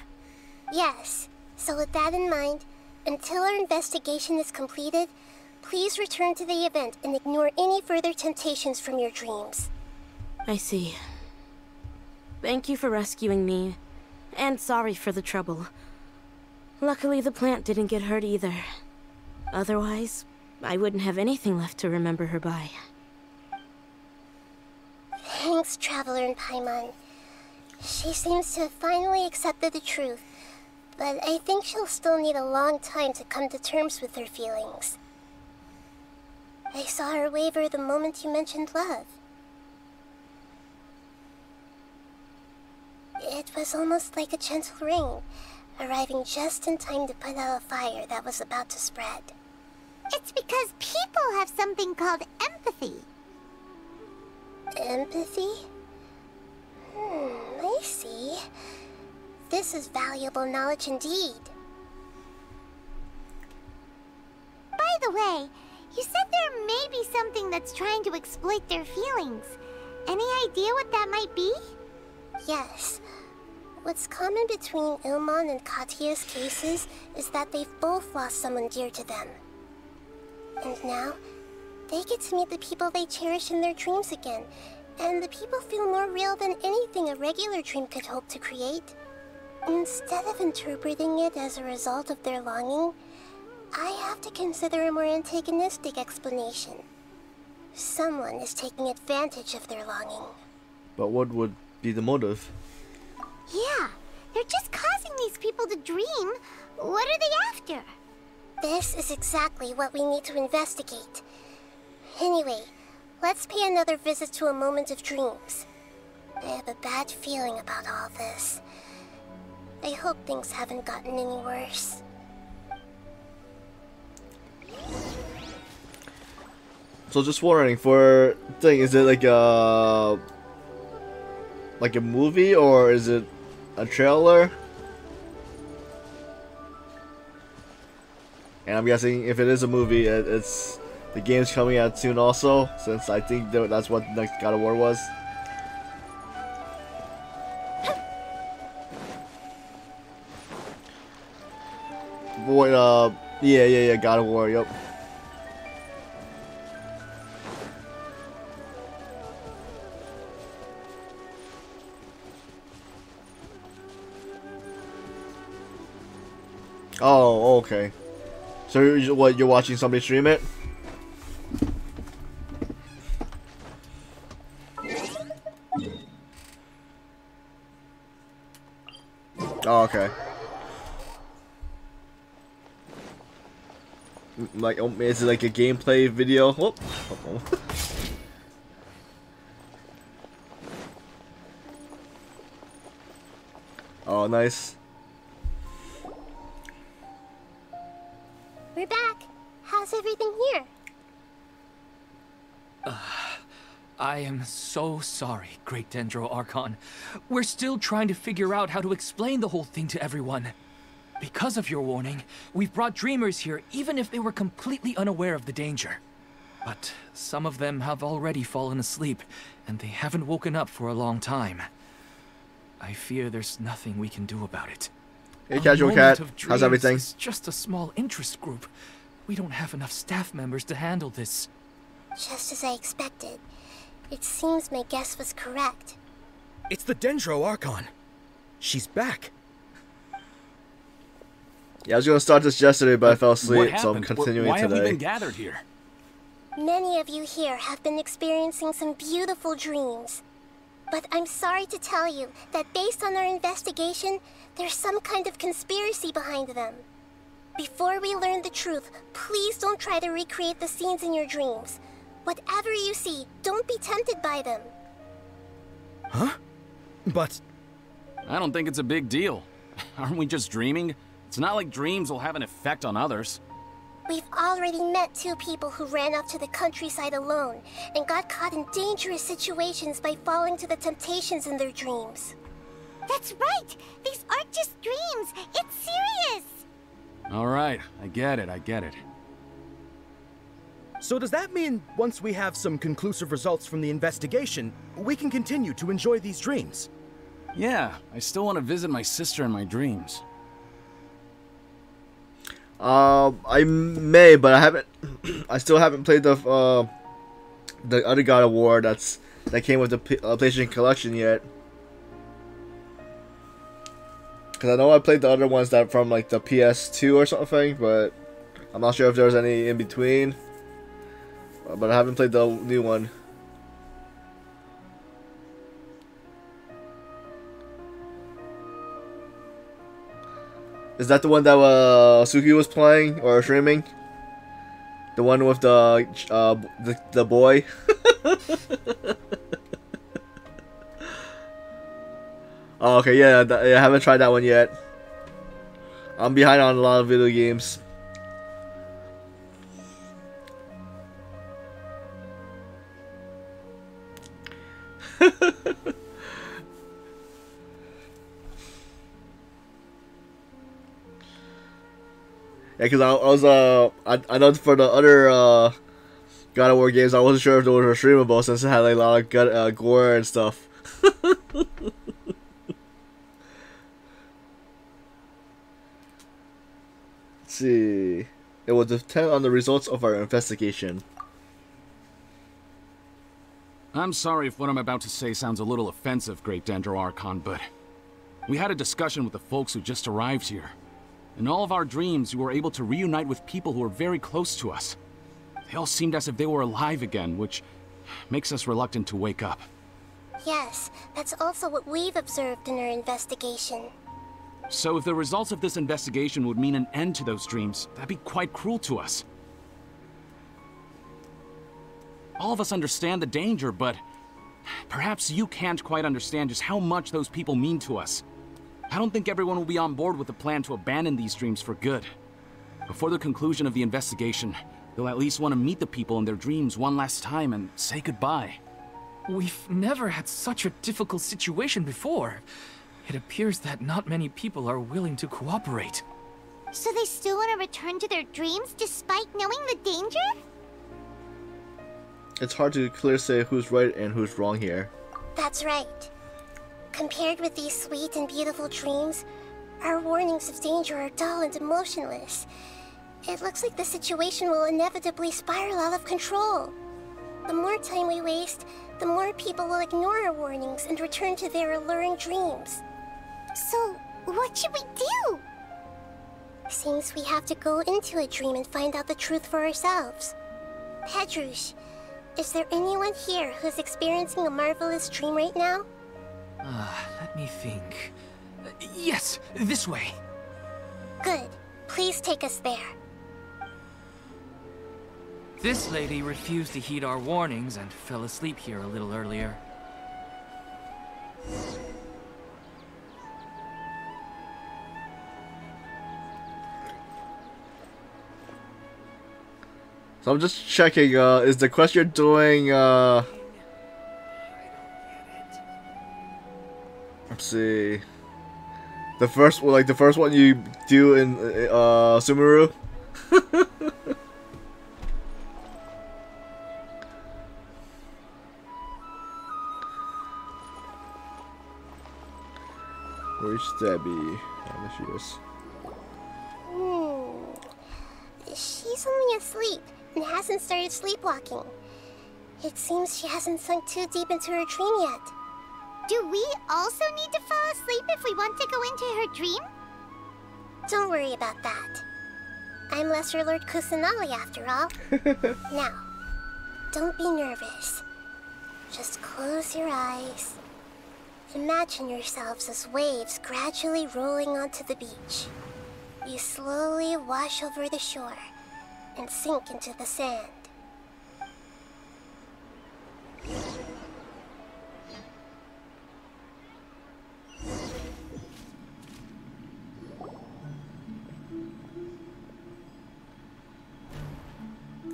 Yes. So with that in mind, until our investigation is completed, please return to the event and ignore any further temptations from your dreams. I see. Thank you for rescuing me, and sorry for the trouble. Luckily, the plant didn't get hurt either. Otherwise, I wouldn't have anything left to remember her by. Thanks, Traveler in Paimon. She seems to have finally accepted the truth, but I think she'll still need a long time to come to terms with her feelings. I saw her waver the moment you mentioned love. It was almost like a gentle rain, arriving just in time to put out a fire that was about to spread. It's because people have something called empathy. Empathy? I see. This is valuable knowledge indeed. By the way, you said there may be something that's trying to exploit their feelings. Any idea what that might be? Yes. What's common between Ilmon and Katya's cases is that they've both lost someone dear to them. And now, they get to meet the people they cherish in their dreams again, and the people feel more real than anything a regular dream could hope to create. Instead of interpreting it as a result of their longing, I have to consider a more antagonistic explanation. Someone is taking advantage of their longing. But what would be the motive? Yeah, they're just causing these people to dream, What are they after? This is exactly what we need to investigate. Anyway, let's pay another visit to a moment of dreams. I have a bad feeling about all this. I hope things haven't gotten any worse. So just wondering, for thing, is it like a movie or is it a trailer? And I'm guessing if it is a movie, it's the game's coming out soon also, since I think that's what the next God of War was. Boy, yeah, God of War, yep. Oh, okay. So you're watching somebody stream it? Oh, okay. Like, is it like a gameplay video? Whoop. Oh, nice. We're back. How's everything here? I am so sorry, Great Dendro Archon. We're still trying to figure out how to explain the whole thing to everyone. Because of your warning, we've brought dreamers here even if they were completely unaware of the danger. But some of them have already fallen asleep, and they haven't woken up for a long time. I fear there's nothing we can do about it. Hey, Casual Cat, how's everything? It's just a small interest group. We don't have enough staff members to handle this. Just as I expected. It seems my guess was correct. It's the Dendro Archon. She's back. Yeah, I was gonna start this yesterday, but I fell asleep, so I'm continuing Why today. Why have we been gathered here? Many of you here have been experiencing some beautiful dreams. But I'm sorry to tell you that based on our investigation, there's some kind of conspiracy behind them. Before we learn the truth, please don't try to recreate the scenes in your dreams. Whatever you see, don't be tempted by them. Huh? But... I don't think it's a big deal. Aren't we just dreaming? It's not like dreams will have an effect on others. We've already met 2 people who ran off to the countryside alone and got caught in dangerous situations by falling to the temptations in their dreams. That's right! These aren't just dreams! It's serious! Alright, I get it. So does that mean once we have some conclusive results from the investigation, we can continue to enjoy these dreams? Yeah, I still want to visit my sister in my dreams. I may, but I haven't. I still haven't played the other God of War that came with the PlayStation Collection yet. Cause I know I played the other ones that from like the PS2 or something, but I'm not sure if there was any in between. But I haven't played the new one. Is that the one that Suki was playing or streaming? The one with the boy? Oh, okay, yeah, I haven't tried that one yet. I'm behind on a lot of video games. Yeah, because I know for the other God of War games, I wasn't sure if they were streamable since it had like, a lot of gore and stuff. Let's see. It will depend on the results of our investigation. I'm sorry if what I'm about to say sounds a little offensive, Great Dendro Archon, but we had a discussion with the folks who just arrived here. In all of our dreams, we were able to reunite with people who were very close to us. They all seemed as if they were alive again, which makes us reluctant to wake up. Yes, that's also what we've observed in our investigation. So if the results of this investigation would mean an end to those dreams, that'd be quite cruel to us. All of us understand the danger, but perhaps you can't quite understand just how much those people mean to us. I don't think everyone will be on board with the plan to abandon these dreams for good. Before the conclusion of the investigation, they'll at least want to meet the people in their dreams one last time and say goodbye. We've never had such a difficult situation before. It appears that not many people are willing to cooperate. So they still want to return to their dreams despite knowing the danger? It's hard to clearly say who's right and who's wrong here. That's right. Compared with these sweet and beautiful dreams, our warnings of danger are dull and emotionless. It looks like the situation will inevitably spiral out of control. The more time we waste, the more people will ignore our warnings and return to their alluring dreams. So, what should we do? Seems we have to go into a dream and find out the truth for ourselves. Pedrush, is there anyone here who's experiencing a marvelous dream right now? Let me think. Yes, this way. Good. Please take us there. This lady refused to heed our warnings and fell asleep here a little earlier. So I'm just checking, is the quest you're doing, let's see. The first one you do in, Sumeru? Where's Debbie? Oh, there she is. She's only asleep and hasn't started sleepwalking. It seems she hasn't sunk too deep into her dream yet. Do we also need to fall asleep if we want to go into her dream? Don't worry about that. I'm Lesser Lord Kusanali after all. Now, don't be nervous. Just close your eyes. Imagine yourselves as waves gradually rolling onto the beach. You slowly wash over the shore and sink into the sand.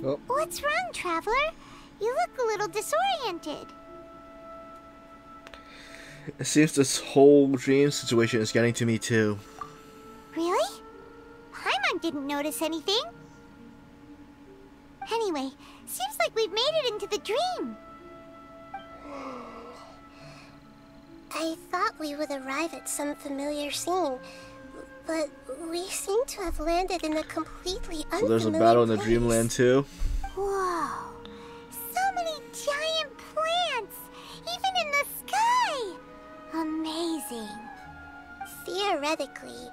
Oh. What's wrong, Traveler? You look a little disoriented. It seems this whole dream situation is getting to me too. Really? Paimon didn't notice anything. Anyway, seems like we've made it into the dream. I thought we would arrive at some familiar scene, but we seem to have landed in a completely unfamiliar So there's a battle in the place. dreamland too? Whoa! So many giant plants! Even in the sky! Amazing. Theoretically,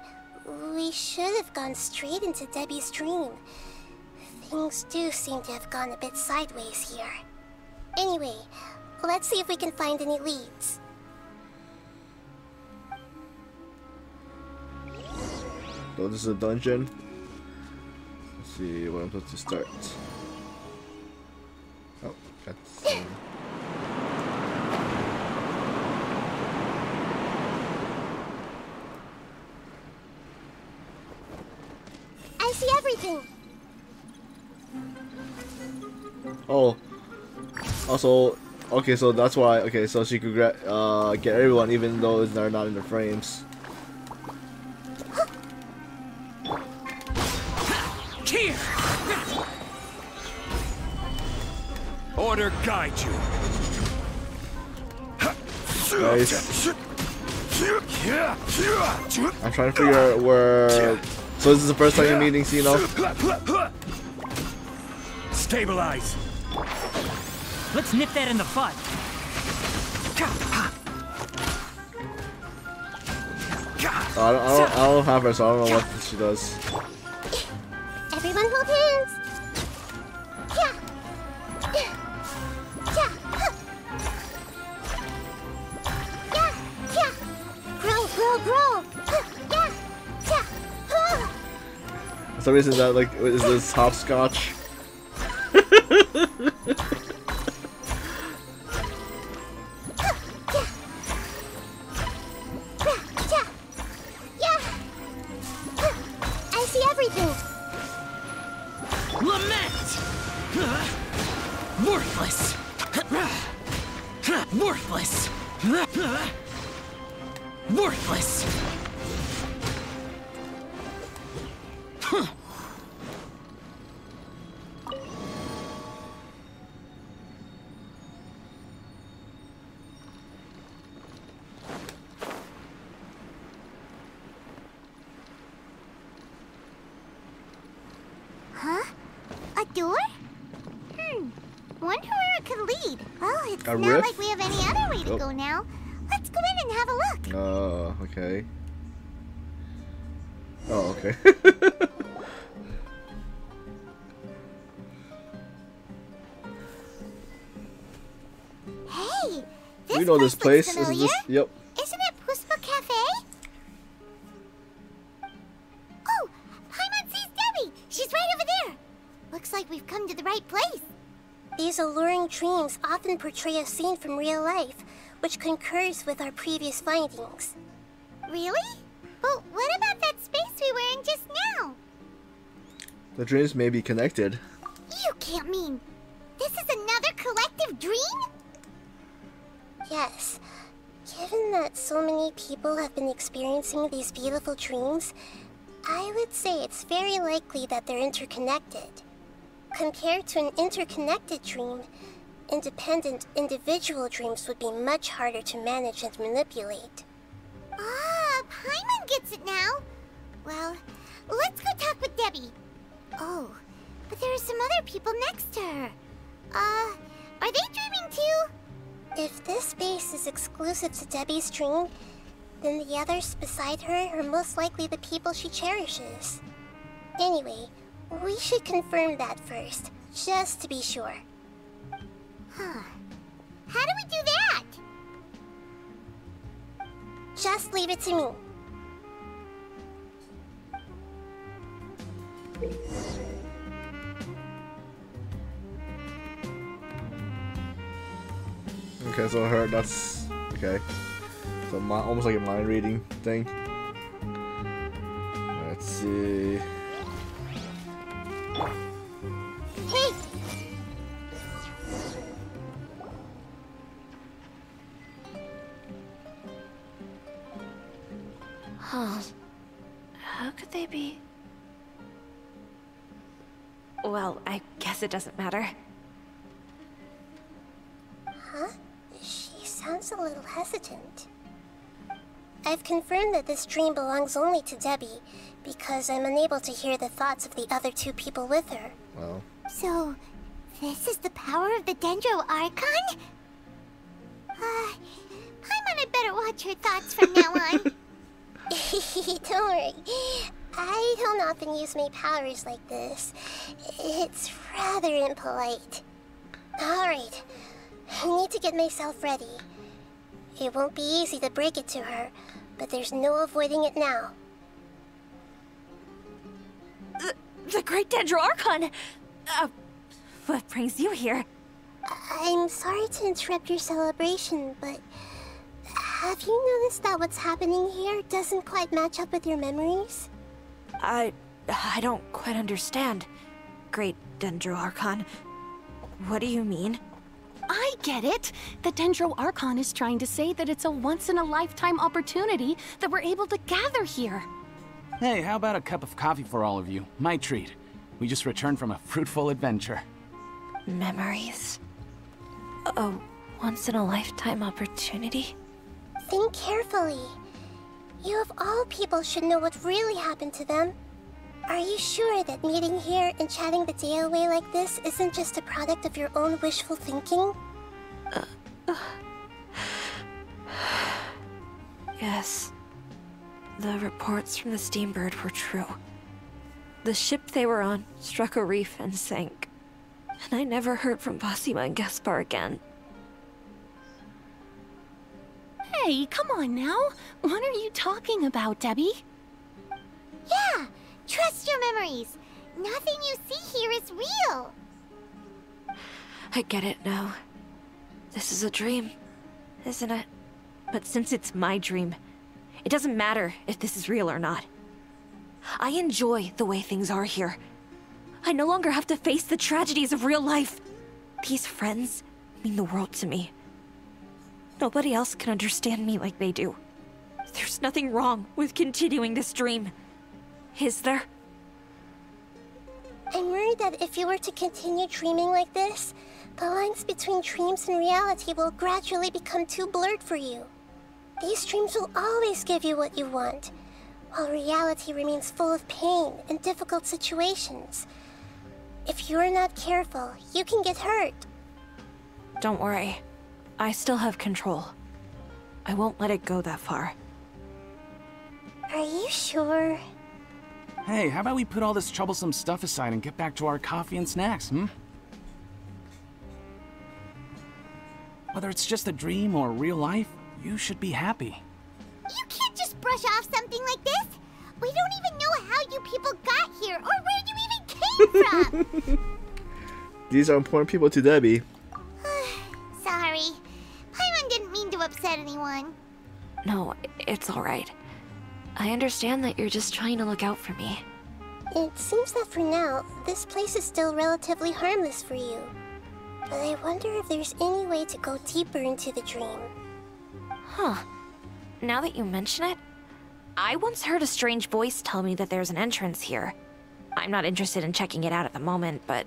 we should have gone straight into Debbie's dream. Things do seem to have gone a bit sideways here. Anyway, let's see if we can find any leads. So this is a dungeon. Let's see what I'm supposed to start. Oh, that's... I see everything! Oh. Also, okay, so that's why. Okay, so she could get everyone, even though they're not in the frames. Here. Order guide you. Nice. I'm trying to figure out where. So this is the first time you're meeting Sino. Stabilize. Let's nip that in the bud. I don't have her, so I don't know what she does. Everyone hold hands! Grow, grow, grow! some reason that like is this hopscotch? I see everything. Lament! Worthless! Worthless! Worthless! Huh? A door? Wonder where it could lead. Well, it's A not rift? like we have any other way to go now. Let's go in and have a look. Oh, okay. Oh, okay. Hey, We know this place. looks Isn't this? familiar. Yep. Isn't it Puspa Cafe? Oh, Paimon sees Debbie. She's right over there. Looks like we've come to the right place. These alluring dreams often portray a scene from real life, which concurs with our previous findings. Really? But what about that space we were in just now? The dreams may be connected. You can't mean this is another collective dream? Yes. Given that so many people have been experiencing these beautiful dreams, I would say it's very likely that they're interconnected. Compared to an interconnected dream, independent individual dreams would be much harder to manage and manipulate. Ah, Paimon gets it now. Well, let's go talk with Debbie. Oh, but there are some other people next to her. Are they dreaming too? If this space is exclusive to Debbie's dream, then the others beside her are most likely the people she cherishes. Anyway, we should confirm that first, just to be sure. Huh. How do we do that? Just leave it to me. Okay, so her, that's okay. So almost like a mind reading thing. Let's see. Hey! Huh. How could they be? Well, I guess it doesn't matter. Huh? She sounds a little hesitant. I've confirmed that this dream belongs only to Debbie, because I'm unable to hear the thoughts of the other two people with her. Well. So, this is the power of the Dendro Archon? Paimon had better watch her thoughts from now on. Don't worry. I don't often use my powers like this. It's rather impolite. Alright. I need to get myself ready. It won't be easy to break it to her, but there's no avoiding it now. The Great Dendro Archon! What brings you here? I'm sorry to interrupt your celebration, but have you noticed that what's happening here doesn't quite match up with your memories? I don't quite understand. Great Dendro Archon. What do you mean? I get it. The Dendro Archon is trying to say that it's a once-in-a-lifetime opportunity that we're able to gather here. Hey, how about a cup of coffee for all of you? My treat. We just returned from a fruitful adventure. Memories. A once-in-a-lifetime opportunity? Think carefully. You of all people should know what really happened to them. Are you sure that meeting here and chatting the day away like this isn't just a product of your own wishful thinking? Yes. The reports from the Steambird were true. The ship they were on struck a reef and sank. And I never heard from Basima and Gaspar again. Hey, come on now. What are you talking about, Debbie? Yeah, Trust your memories. Nothing you see here is real. I get it now. This is a dream, isn't it? But since it's my dream, it doesn't matter if this is real or not. I enjoy the way things are here. I no longer have to face the tragedies of real life. These friends mean the world to me. Nobody else can understand me like they do. There's nothing wrong with continuing this dream. Is there? I'm worried that if you were to continue dreaming like this, the lines between dreams and reality will gradually become too blurred for you. These dreams will always give you what you want, while reality remains full of pain and difficult situations. If you're not careful, you can get hurt. Don't worry. I still have control. I won't let it go that far. Are you sure? Hey, how about we put all this troublesome stuff aside and get back to our coffee and snacks, Whether it's just a dream or real life, you should be happy. You can't just brush off something like this. We don't even know how you people got here or where you even came from. These are important people to Debbie. Sorry. Paimon didn't mean to upset anyone. No, it's alright. I understand that you're just trying to look out for me. It seems that for now, this place is still relatively harmless for you. But I wonder if there's any way to go deeper into the dream. Huh. Now that you mention it, I once heard a strange voice tell me that there's an entrance here. I'm not interested in checking it out at the moment, but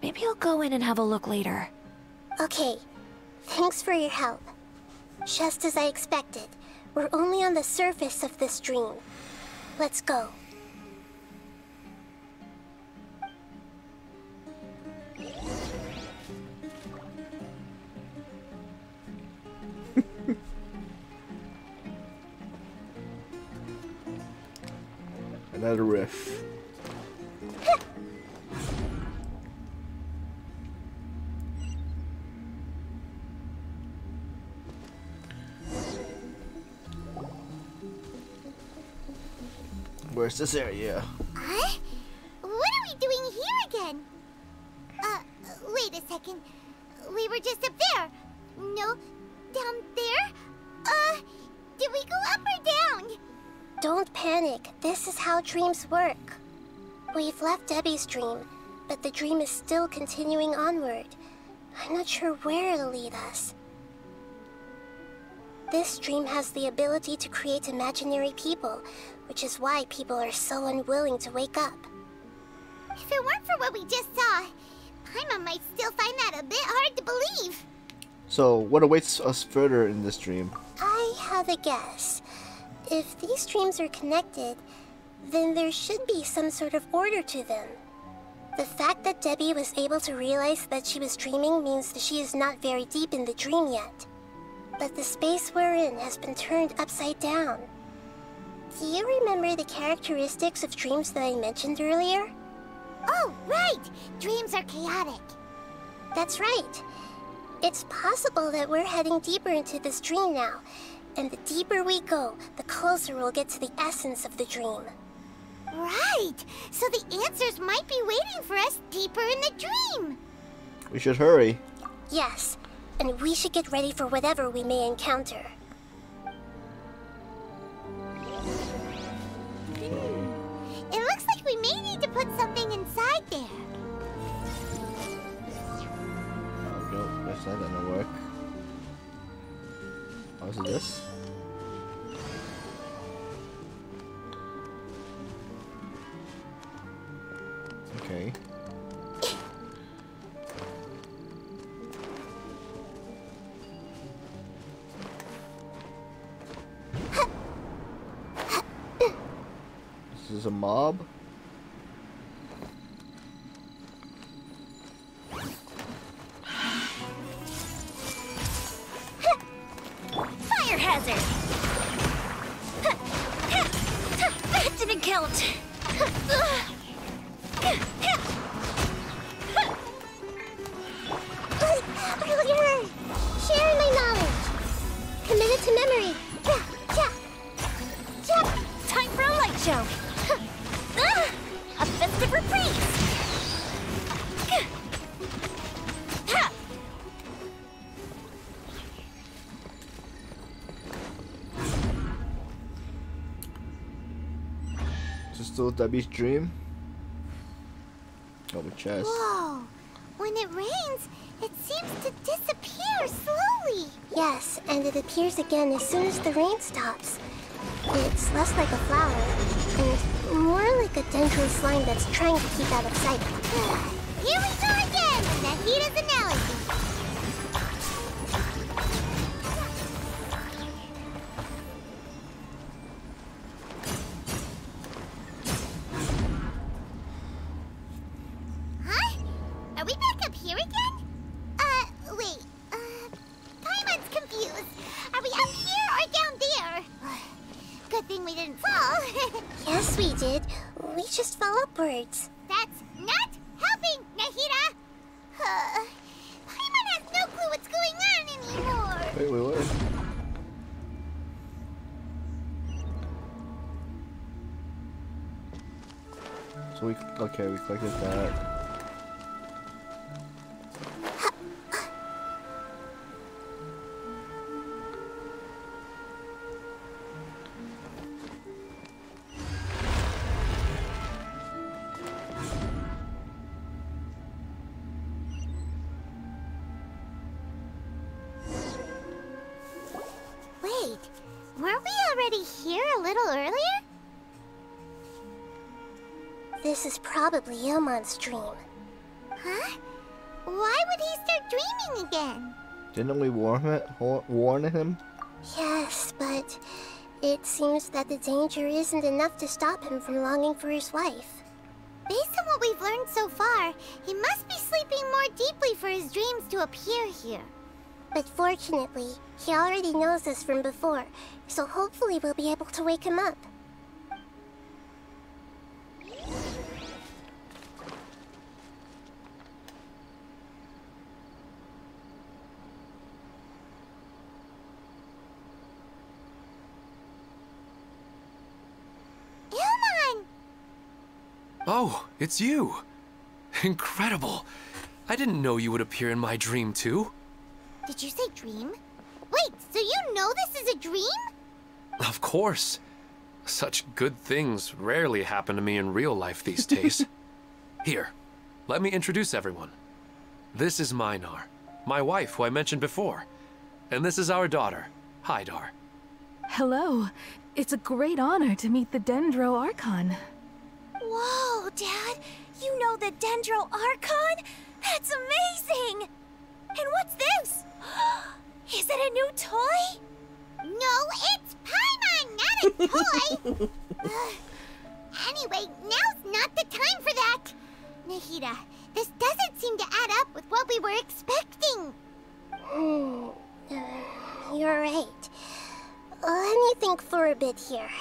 maybe I'll go in and have a look later. Okay. Thanks for your help. Just as I expected, we're only on the surface of this dream. Let's go. Another riff. Where's this area? Huh? What are we doing here again? Wait a second. We were just up there. No, down there? Did we go up or down? Don't panic. This is how dreams work. We've left Debbie's dream, but the dream is still continuing onward. I'm not sure where it'll lead us. This dream has the ability to create imaginary people, which is why people are so unwilling to wake up. If it weren't for what we just saw, Paimon might still find that a bit hard to believe. So, what awaits us further in this dream? I have a guess. If these dreams are connected, then there should be some sort of order to them. The fact that Debbie was able to realize that she was dreaming means that she is not very deep in the dream yet. But the space we're in has been turned upside down. Do you remember the characteristics of dreams that I mentioned earlier? Oh, right! Dreams are chaotic. That's right. It's possible that we're heading deeper into this dream now, and the deeper we go, the closer we'll get to the essence of the dream. Right! So the answers might be waiting for us deeper in the dream! We should hurry. Yes, and we should get ready for whatever we may encounter. It looks like we may need to put something inside there. Oh, no, that's not gonna work. Oh, is it this? Okay. This is a mob? Fire hazard! That didn't count. Earlier, sharing my knowledge. Committed to memory. Time for a light show. still Debbie's dream? Oh, the chest. Whoa! When it rains, it seems to disappear slowly. Yes, and it appears again as soon as the rain stops. It's less like a flower, and more like a dendro slime that's trying to keep out of sight. Here we go again with Nahida's analogy. Huh? Are we back up here again? Wait. Paimon's confused. Are we up here or down there? Good thing we didn't fall. Yes, we did. We just fell upwards. That's not helping, Nahida! Paimon has no clue what's going on anymore! Wait. So we collected that. Wait, weren't we already here a little earlier? This is probably Ilmon's dream. Huh? Why would he start dreaming again? Didn't we warn him? Yes, but it seems that the danger isn't enough to stop him from longing for his wife. Based on what we've learned so far, he must be sleeping more deeply for his dreams to appear here. But fortunately, he already knows us from before, so hopefully we'll be able to wake him up. Ilmon! Oh, it's you! Incredible! I didn't know you would appear in my dream too. Did you say dream? Wait, so you know this is a dream? Of course. Such good things rarely happen to me in real life these days. Here, let me introduce everyone. This is Minar, my wife who I mentioned before. And this is our daughter, Hydar. Hello. It's a great honor to meet the Dendro Archon. Whoa, Dad! You know the Dendro Archon? That's amazing! And what's this? Is it a new toy? No, it's Paimon, not a toy! Anyway, now's not the time for that! Nahida, this doesn't seem to add up with what we were expecting. You're right. Let me think for a bit here.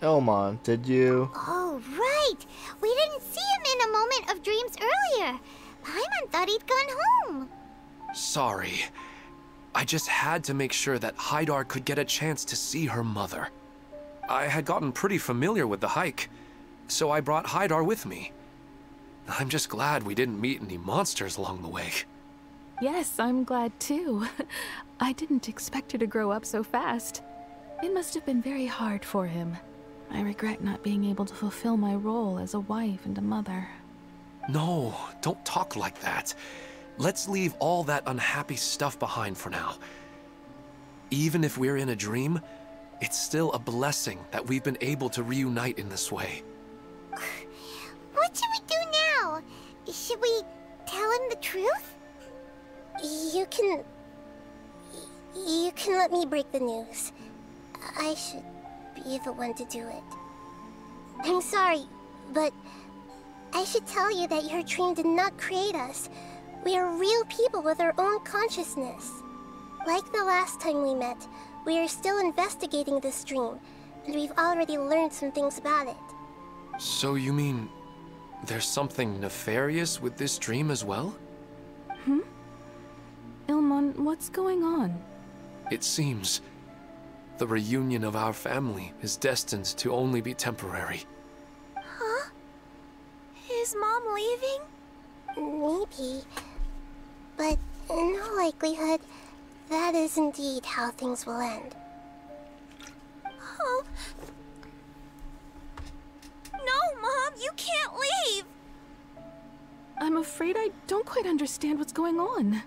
Ilmon, did you? Oh, right! We didn't see him in a moment of dreams earlier. Paimon thought he'd gone home. Sorry. I just had to make sure that Hydar could get a chance to see her mother. I had gotten pretty familiar with the hike, so I brought Hydar with me. I'm just glad we didn't meet any monsters along the way. Yes, I'm glad too. I didn't expect her to grow up so fast. It must have been very hard for him. I regret not being able to fulfill my role as a wife and a mother. No, don't talk like that. Let's leave all that unhappy stuff behind for now. Even if we're in a dream, it's still a blessing that we've been able to reunite in this way. What should we do now? Should we tell him the truth? You can let me break the news. I should be the one to do it. I'm sorry, but I should tell you that your dream did not create us. We are real people with our own consciousness. Like the last time we met, we are still investigating this dream, and we've already learned some things about it. So you mean there's something nefarious with this dream as well? Ilmon, what's going on? It seems the reunion of our family is destined to only be temporary. Huh? Is Mom leaving? Maybe. But in all likelihood, that is indeed how things will end. Oh, I'm afraid I don't quite understand what's going on.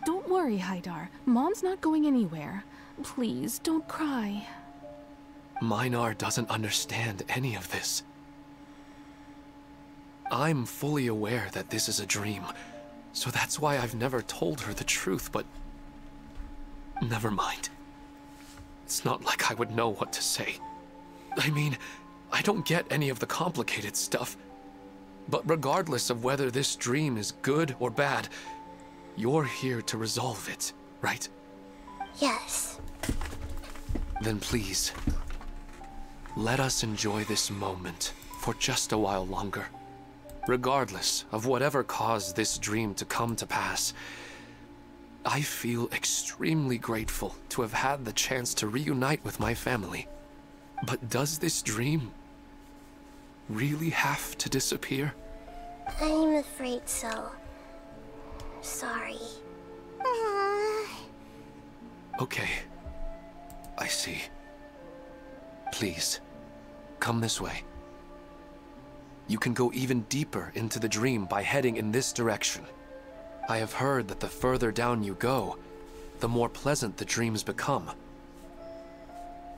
Don't worry, Haidar. Mom's not going anywhere. Please, don't cry. Minar doesn't understand any of this. I'm fully aware that this is a dream, so that's why I've never told her the truth, but... never mind. It's not like I would know what to say. I mean, I don't get any of the complicated stuff. But regardless of whether this dream is good or bad, you're here to resolve it, right? Yes. Then please, let us enjoy this moment for just a while longer. Regardless of whatever caused this dream to come to pass, I feel extremely grateful to have had the chance to reunite with my family. But does this dream really have to disappear? I'm afraid so. Sorry. Okay. I see. Please, come this way. You can go even deeper into the dream by heading in this direction. I have heard that the further down you go, the more pleasant the dreams become.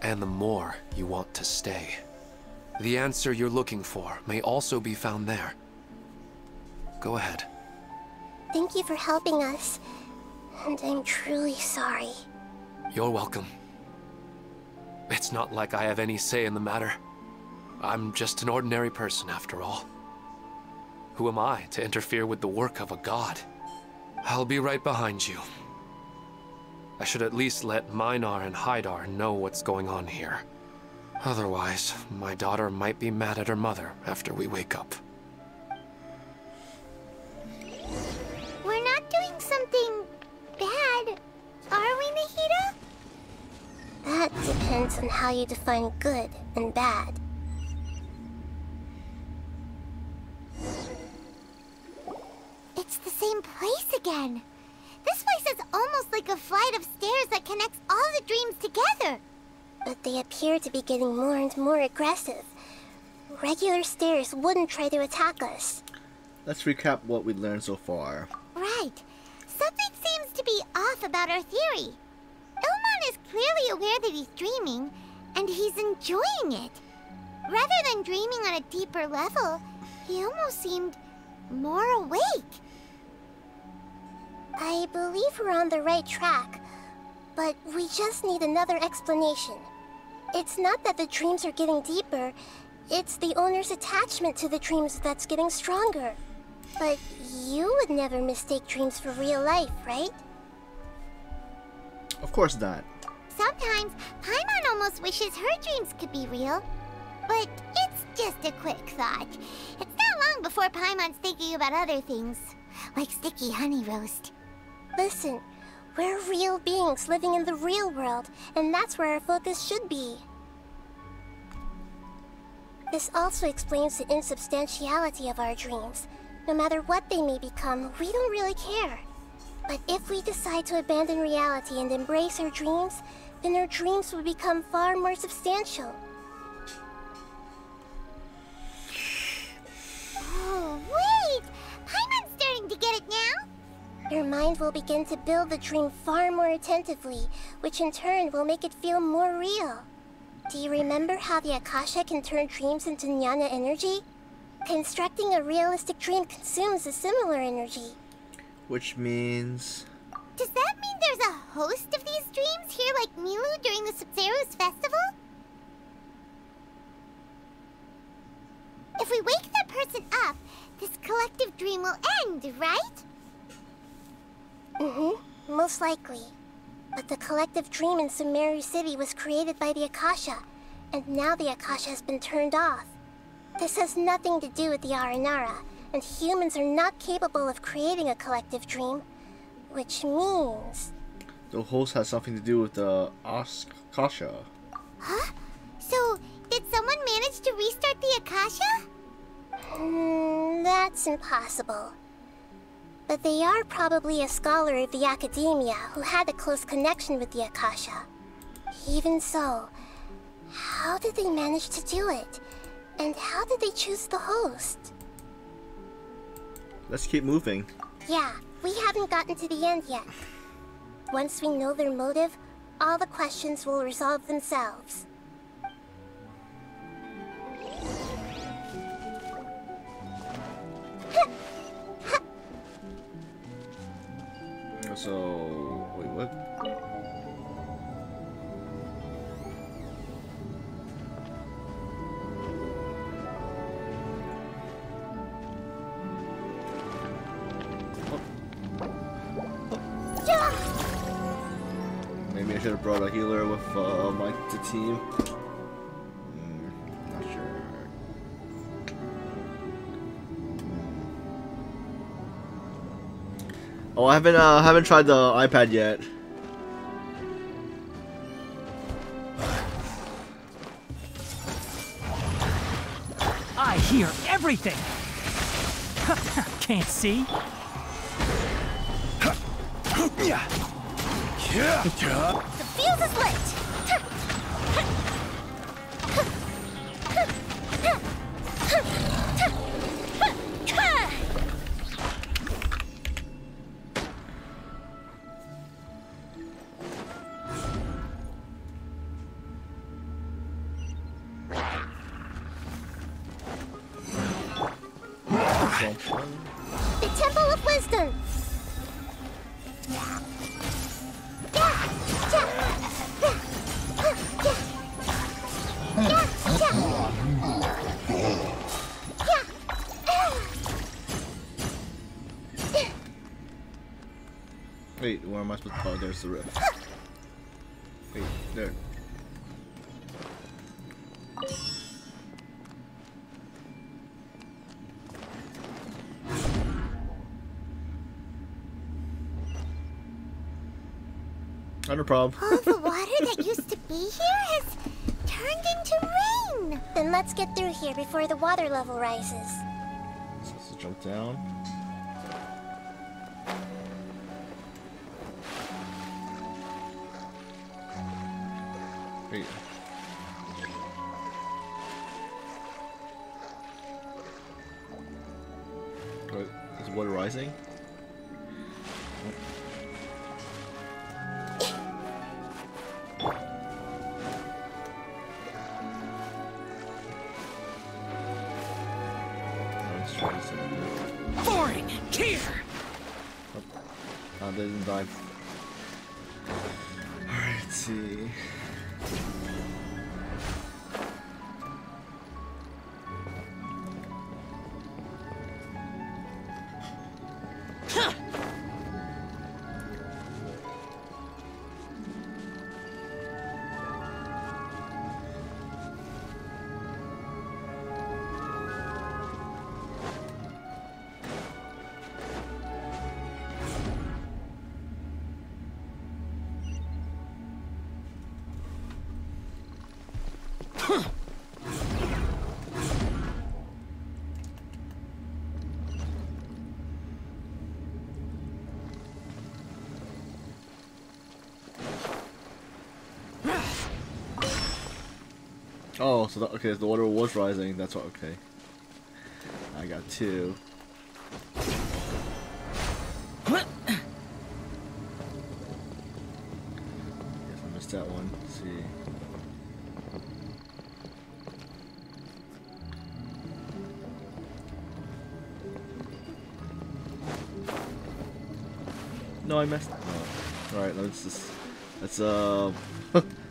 And the more you want to stay. The answer you're looking for may also be found there. Go ahead. Thank you for helping us. And I'm truly sorry. You're welcome. It's not like I have any say in the matter. I'm just an ordinary person after all. Who am I to interfere with the work of a god? I'll be right behind you. I should at least let Minar and Haidar know what's going on here. Otherwise, my daughter might be mad at her mother after we wake up. We're not doing something bad, are we, Nahida? That depends on how you define good and bad. It's the same place again. This place is almost like a flight of stairs that connects all the dreams together. But they appear to be getting more and more aggressive. Regular stairs wouldn't try to attack us. Let's recap what we learned so far. Right. Something seems to be off about our theory. Ilmon is clearly aware that he's dreaming, and he's enjoying it. Rather than dreaming on a deeper level, he almost seemed more awake. I believe we're on the right track, but we just need another explanation. It's not that the dreams are getting deeper, it's the owner's attachment to the dreams that's getting stronger. But you would never mistake dreams for real life, right? Of course not. Sometimes, Paimon almost wishes her dreams could be real. But it's just a quick thought. It's not long before Paimon's thinking about other things, like sticky honey roast. Listen, we're real beings living in the real world, and that's where our focus should be. This also explains the insubstantiality of our dreams. No matter what they may become, we don't really care. But if we decide to abandon reality and embrace our dreams, then our dreams will become far more substantial. Oh, wait! Paimon's starting to get it now? Your mind will begin to build the dream far more attentively, which in turn will make it feel more real. Do you remember how the Akasha can turn dreams into jnana energy? Constructing a realistic dream consumes a similar energy. Which means... Does that mean there's a host of these dreams here like Milu during the Subzerus festival? If we wake that person up, this collective dream will end, right? Most likely. But the collective dream in Sumeru City was created by the Akasha, and now the Akasha has been turned off. This has nothing to do with the Aranara, and humans are not capable of creating a collective dream, which means... The host has something to do with the Akasha. Huh? So, did someone manage to restart the Akasha? That's impossible. But they are probably a scholar of the Academia who had a close connection with the Akasha. Even so, how did they manage to do it? And how did they choose the host? let's keep moving. Yeah, we haven't gotten to the end yet. Once we know their motive, all the questions will resolve themselves. So, wait, what? Maybe I should have brought a healer with the team. Not sure. Oh, I haven't tried the iPad yet. I hear everything. Can't see. The fuse is lit! The Temple of Wisdom! Wait, where am I supposed to? Oh, there's the rift. Wait, there. Not a problem. All the water that used to be here has turned into rain. Then let's get through here before the water level rises. Supposed to jump down. Wait. Wait, is water rising? Boring! Here! Oh, they didn't dive. Alright, let's see. Oh, so okay, the water was rising. That's what. Okay, I got two. Guess I missed that one. Let's see. No, I missed. No. All right, let's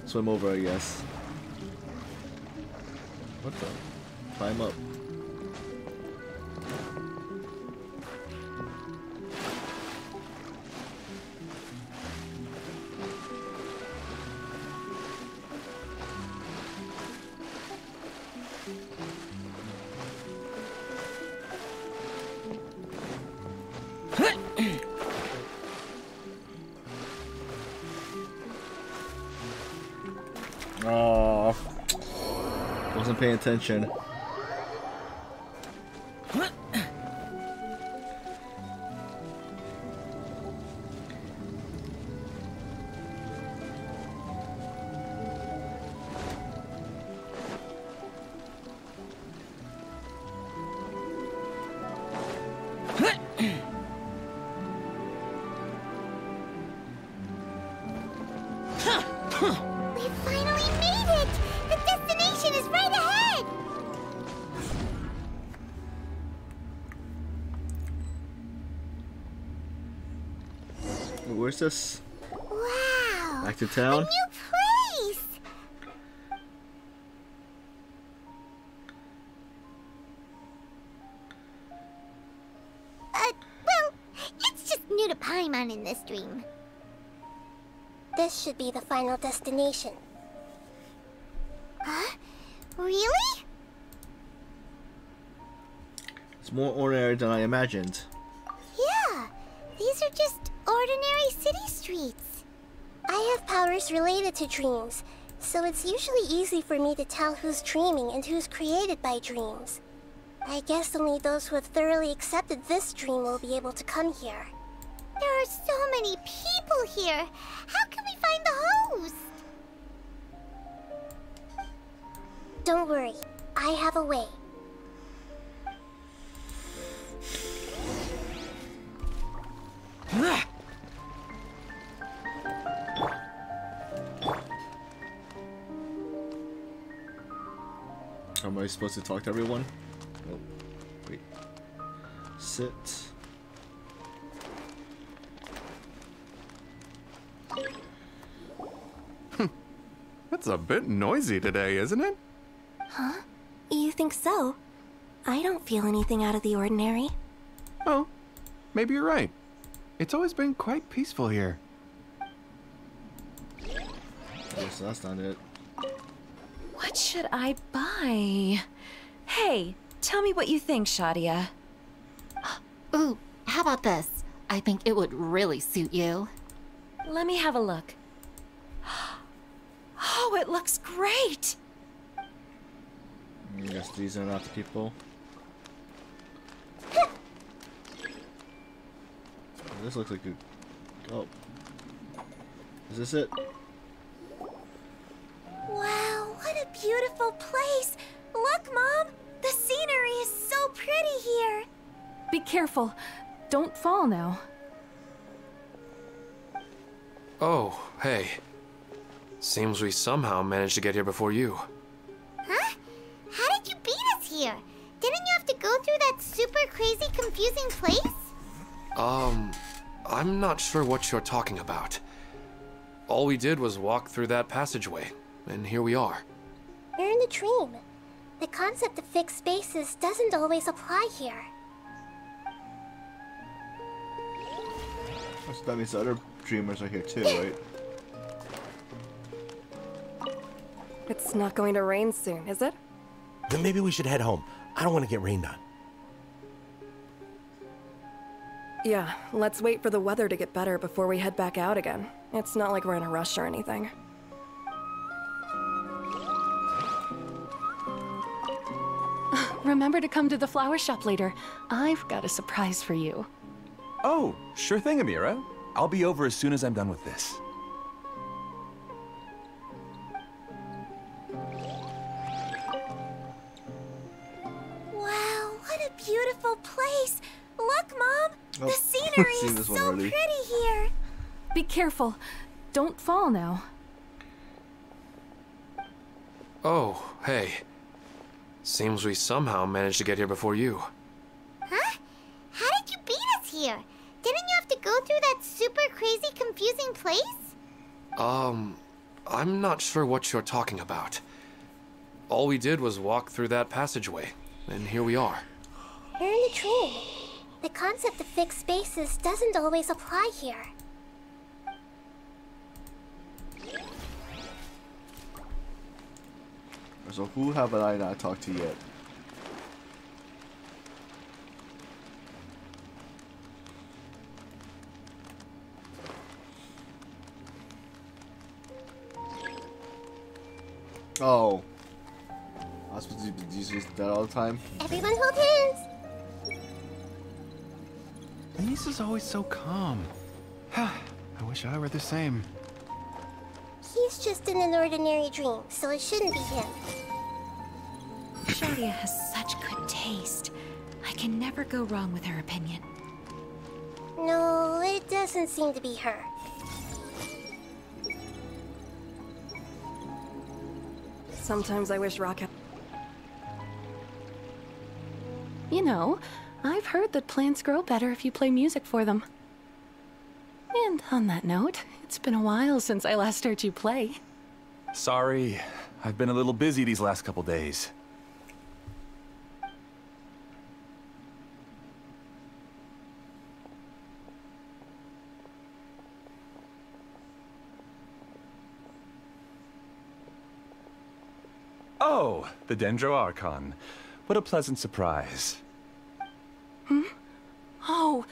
swim over, I guess. What the? Climb up. Oh, wasn't paying attention. Where's this? Wow! Back to town? A new place! Well, it's just new to Paimon in this dream. This should be the final destination. Huh? Really? It's more ordinary than I imagined. Yeah, these are just ordinary city streets. I have powers related to dreams, so it's usually easy for me to tell who's dreaming and who's created by dreams. I guess only those who have thoroughly accepted this dream will be able to come here. There are so many people here. How can we find the host? Don't worry, I have a way. Am I supposed to talk to everyone? Nope. Wait. Sit. It's a bit noisy today, isn't it? Huh? You think so? I don't feel anything out of the ordinary. Oh, maybe you're right. It's always been quite peaceful here. Guess that's not it. What should I buy? Hey, tell me what you think, Shadia. Ooh, how about this? I think it would really suit you. Let me have a look. Oh, it looks great! I guess these are not the people. This looks like a... Oh. Is this it? Wow, what a beautiful place! Look, Mom! The scenery is so pretty here! Be careful. Don't fall now. Oh, hey. Seems we somehow managed to get here before you. Huh? How did you beat us here? Didn't you have to go through that super crazy confusing place? I'm not sure what you're talking about. All we did was walk through that passageway, and here we are. You're in a dream. The concept of fixed spaces doesn't always apply here. So that means the other dreamers are here too, right? It's not going to rain soon, is it? Then maybe we should head home. I don't want to get rained on. Yeah, let's wait for the weather to get better before we head back out again. It's not like we're in a rush or anything. Remember to come to the flower shop later. I've got a surprise for you. Oh, sure thing, Amira. I'll be over as soon as I'm done with this. Wow, what a beautiful place! Look, Mom! Oh, the scenery seen is this one so already. pretty here! Be careful. Don't fall now. Oh, hey. Seems we somehow managed to get here before you. Huh? How did you beat us here? Didn't you have to go through that super crazy confusing place? I'm not sure what you're talking about. All we did was walk through that passageway, and here we are. You're in a dream. The concept of fixed spaces doesn't always apply here. So who have I not talked to yet? Oh. I was supposed to use that all the time? Everyone hold hands! Lisa's always so calm. I wish I were the same. He's just in an ordinary dream, so it shouldn't be him. Shadia has such good taste. I can never go wrong with her opinion. No, it doesn't seem to be her. Sometimes I wish Rock had... You know, I've heard that plants grow better if you play music for them. And on that note, it's been a while since I last heard you play. Sorry, I've been a little busy these last couple days. Oh, the Dendro Archon. What a pleasant surprise. Hmm? Oh,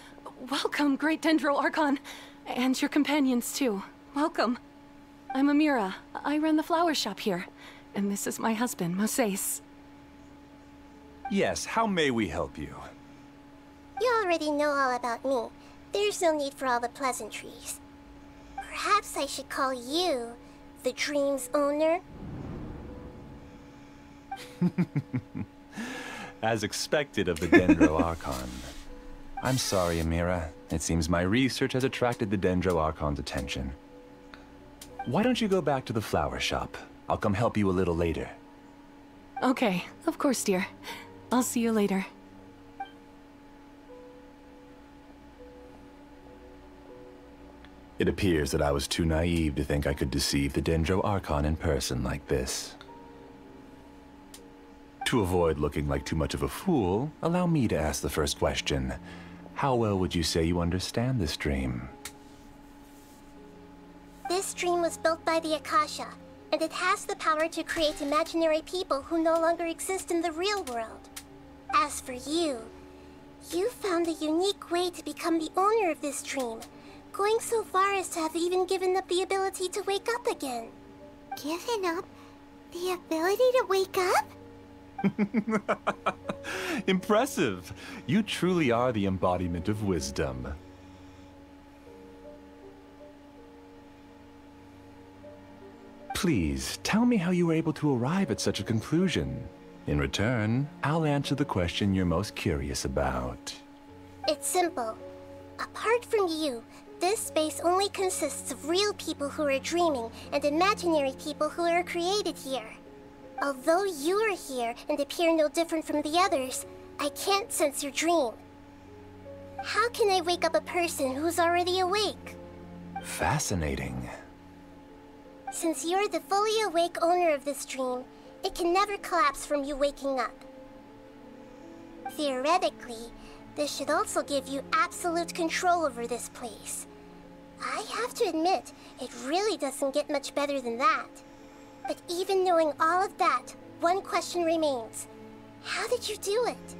welcome, Great Dendro Archon. And your companions, too. Welcome. I'm Amira. I run the flower shop here. And this is my husband, Moses. Yes, how may we help you? You already know all about me. There's no need for all the pleasantries. Perhaps I should call you the dream's owner? As expected of the Dendro Archon. I'm sorry, Amira. It seems my research has attracted the Dendro Archon's attention. Why don't you go back to the flower shop? I'll come help you a little later. Okay, of course, dear. I'll see you later. It appears that I was too naive to think I could deceive the Dendro Archon in person like this. To avoid looking like too much of a fool, allow me to ask the first question. How well would you say you understand this dream? This dream was built by the Akasha, and it has the power to create imaginary people who no longer exist in the real world. As for you, you found a unique way to become the owner of this dream, going so far as to have even given up the ability to wake up again. Given up the ability to wake up? Impressive! You truly are the embodiment of wisdom. Please, tell me how you were able to arrive at such a conclusion. In return, I'll answer the question you're most curious about. It's simple. Apart from you, this space only consists of real people who are dreaming and imaginary people who are created here. Although you are here and appear no different from the others, I can't sense your dream. How can I wake up a person who's already awake? Fascinating. Since you're the fully awake owner of this dream, it can never collapse from you waking up. Theoretically, this should also give you absolute control over this place. I have to admit, it really doesn't get much better than that. But even knowing all of that, one question remains. How did you do it?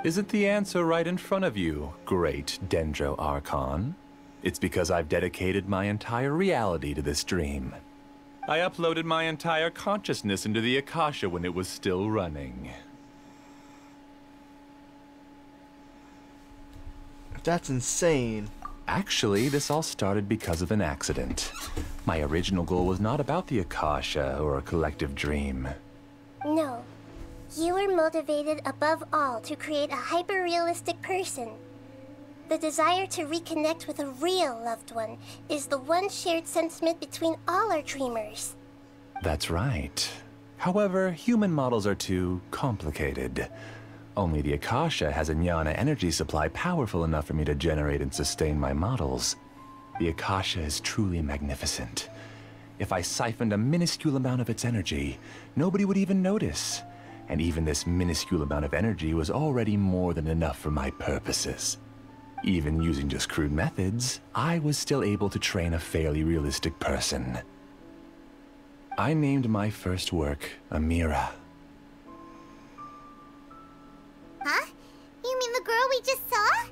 Isn't the answer right in front of you, Great Dendro Archon? It's because I've dedicated my entire reality to this dream. I uploaded my entire consciousness into the Akasha when it was still running. That's insane. Actually, this all started because of an accident. My original goal was not about the Akasha or a collective dream. No. You were motivated above all to create a hyper-realistic person. The desire to reconnect with a real loved one is the one shared sentiment between all our dreamers. That's right. However, human models are too complicated. Only the Akasha has a jnana energy supply powerful enough for me to generate and sustain my models. The Akasha is truly magnificent. If I siphoned a minuscule amount of its energy, nobody would even notice. And even this minuscule amount of energy was already more than enough for my purposes. Even using just crude methods, I was still able to train a fairly realistic person. I named my first work Amira. Huh? You mean the girl we just saw?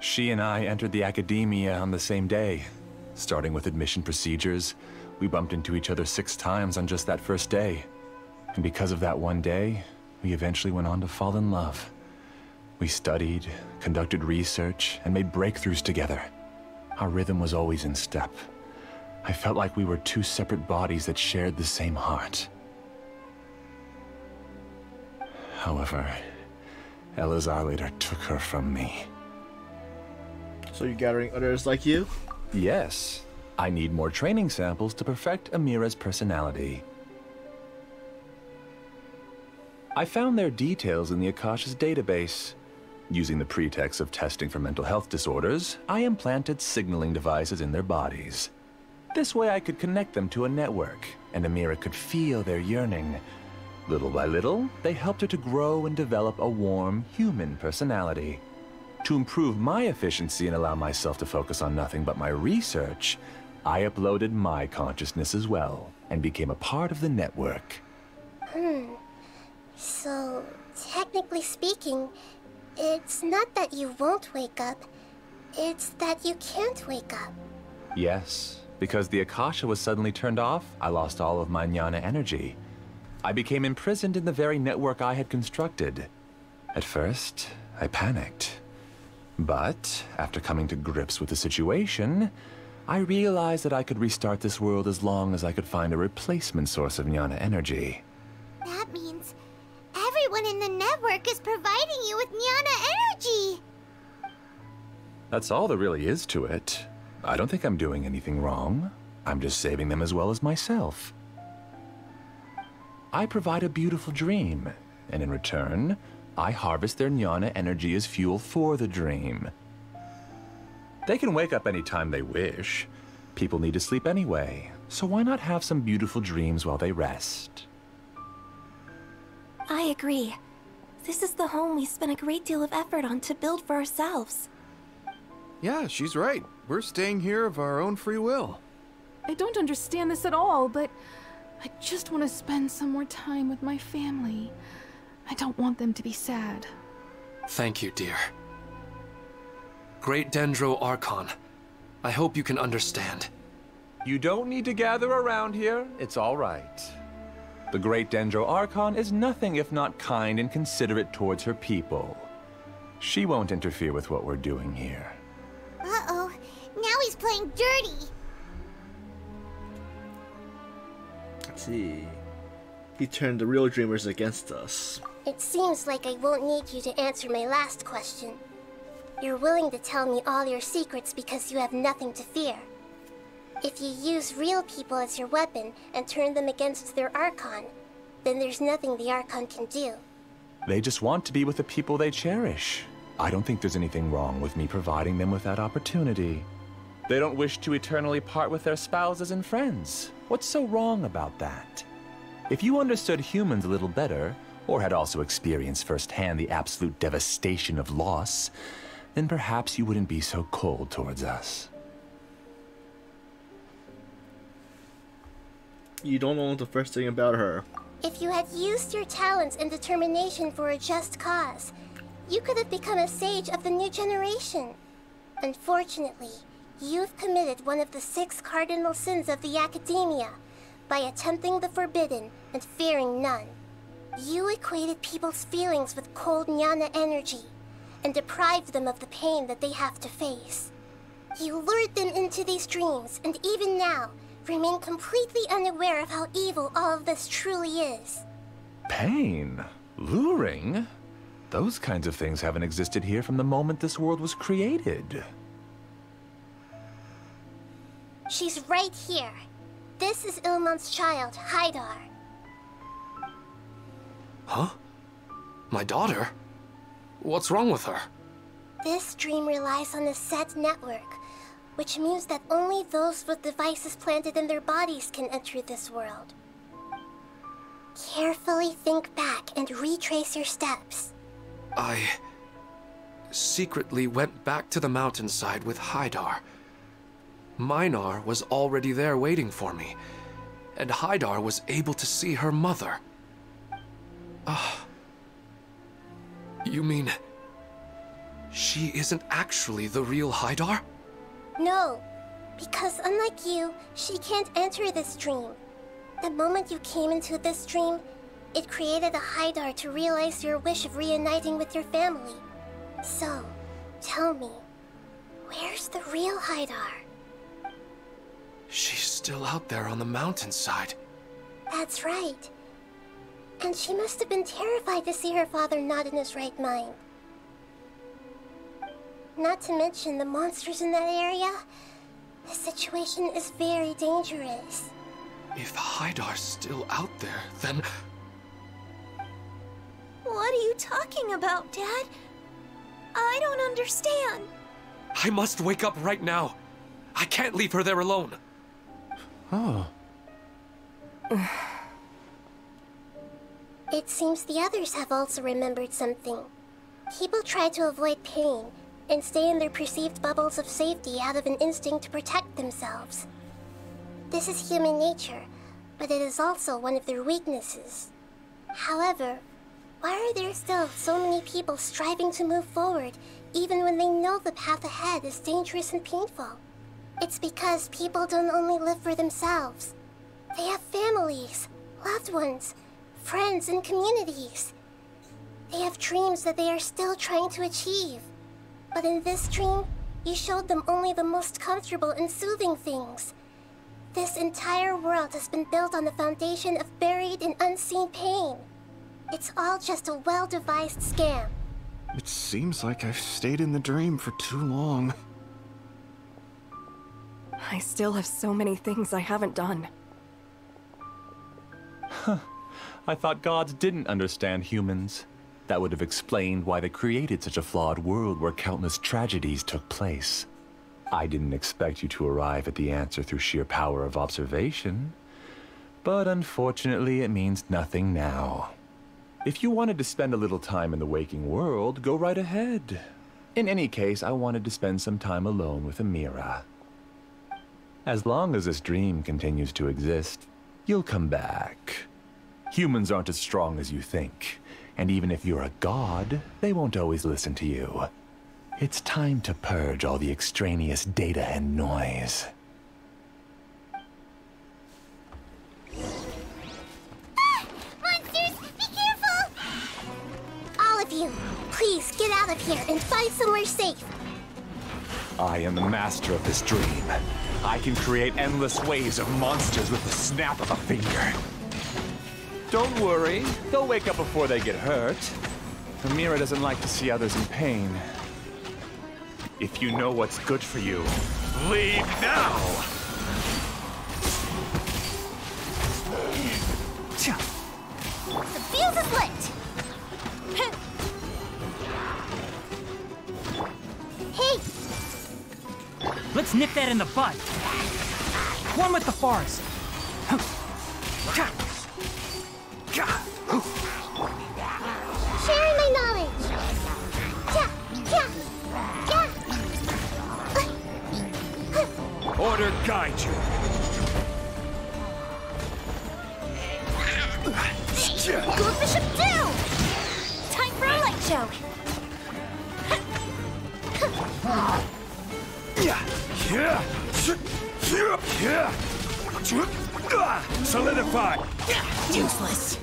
She and I entered the academia on the same day. Starting with admission procedures, we bumped into each other 6 times on just that first day. And because of that one day, we eventually went on to fall in love. We studied, conducted research, and made breakthroughs together. Our rhythm was always in step. I felt like we were 2 separate bodies that shared the same heart. However, Elazar later took her from me. So you're gathering others like you? Yes. I need more training samples to perfect Amira's personality. I found their details in the Akasha's database. Using the pretext of testing for mental health disorders, I implanted signaling devices in their bodies. This way I could connect them to a network, and Amira could feel their yearning. Little by little, they helped her to grow and develop a warm, human personality. To improve my efficiency and allow myself to focus on nothing but my research, I uploaded my consciousness as well, and became a part of the network. So, technically speaking, it's not that you won't wake up, it's that you can't wake up. Yes, because the Akasha was suddenly turned off, I lost all of my jnana energy. I became imprisoned in the very network I had constructed. At first, I panicked. But, after coming to grips with the situation, I realized that I could restart this world as long as I could find a replacement source of jnana energy. That means everyone in the network is providing you with jnana energy! That's all there really is to it. I don't think I'm doing anything wrong. I'm just saving them as well as myself. I provide a beautiful dream, and in return, I harvest their jnana energy as fuel for the dream. They can wake up any time they wish. People need to sleep anyway, so why not have some beautiful dreams while they rest? I agree. This is the home we spent a great deal of effort on to build for ourselves. Yeah, she's right. We're staying here of our own free will. I don't understand this at all, but I just want to spend some more time with my family. I don't want them to be sad. Thank you, dear. Great Dendro Archon, I hope you can understand. You don't need to gather around here. It's all right. The Great Dendro Archon is nothing if not kind and considerate towards her people. She won't interfere with what we're doing here. Uh-oh, now he's playing dirty. Let's see. He turned the real dreamers against us. It seems like I won't need you to answer my last question. You're willing to tell me all your secrets because you have nothing to fear. If you use real people as your weapon and turn them against their Archon, then there's nothing the Archon can do. They just want to be with the people they cherish. I don't think there's anything wrong with me providing them with that opportunity. They don't wish to eternally part with their spouses and friends. What's so wrong about that? If you understood humans a little better, or had also experienced firsthand the absolute devastation of loss, then perhaps you wouldn't be so cold towards us. You don't know the first thing about her. If you had used your talents and determination for a just cause, you could have become a sage of the new generation. Unfortunately, you've committed one of the 6 cardinal sins of the Academia by attempting the forbidden and fearing none. You equated people's feelings with cold jnana energy and deprived them of the pain that they have to face. You lured them into these dreams, and even now, remain completely unaware of how evil all of this truly is. Pain? Luring? Those kinds of things haven't existed here from the moment this world was created. She's right here. This is Ilmon's child, Haidar. Huh? My daughter? What's wrong with her? This dream relies on a set network, which means that only those with devices planted in their bodies can enter this world. Carefully think back and retrace your steps. I secretly went back to the mountainside with Haidar. Minar was already there waiting for me, and Haidar was able to see her mother. You mean she isn't actually the real Haidar? No, because unlike you, she can't enter this dream. The moment you came into this dream, it created a Haidar to realize your wish of reuniting with your family. So, tell me, where's the real Haidar? She's still out there on the mountainside. That's right. And she must have been terrified to see her father not in his right mind. Not to mention the monsters in that area. The situation is very dangerous. If Haidar's still out there, then... What are you talking about, Dad? I don't understand. I must wake up right now. I can't leave her there alone. Oh. It seems the others have also remembered something. People try to avoid pain and stay in their perceived bubbles of safety out of an instinct to protect themselves. This is human nature, but it is also one of their weaknesses. However, why are there still so many people striving to move forward, even when they know the path ahead is dangerous and painful? It's because people don't only live for themselves. They have families, loved ones, friends, and communities. They have dreams that they are still trying to achieve. But in this dream, you showed them only the most comfortable and soothing things. This entire world has been built on the foundation of buried and unseen pain. It's all just a well-devised scam. It seems like I've stayed in the dream for too long. I still have so many things I haven't done. Huh. I thought gods didn't understand humans. That would have explained why they created such a flawed world where countless tragedies took place. I didn't expect you to arrive at the answer through sheer power of observation. But unfortunately, it means nothing now. If you wanted to spend a little time in the waking world, go right ahead. In any case, I wanted to spend some time alone with Amira. As long as this dream continues to exist, you'll come back. Humans aren't as strong as you think, and even if you're a god, they won't always listen to you. It's time to purge all the extraneous data and noise. Monsters, be careful! All of you, please get out of here and find somewhere safe. I am the master of this dream. I can create endless waves of monsters with the snap of a finger. Don't worry, they'll wake up before they get hurt. Amira doesn't like to see others in pain. If you know what's good for you, leave now! The fuse is lit! Hey! Let's nip that in the bud. One with the forest. Sharing my knowledge. Order guide you. Go Bishop down! Time for a light show! Solidify! Useless!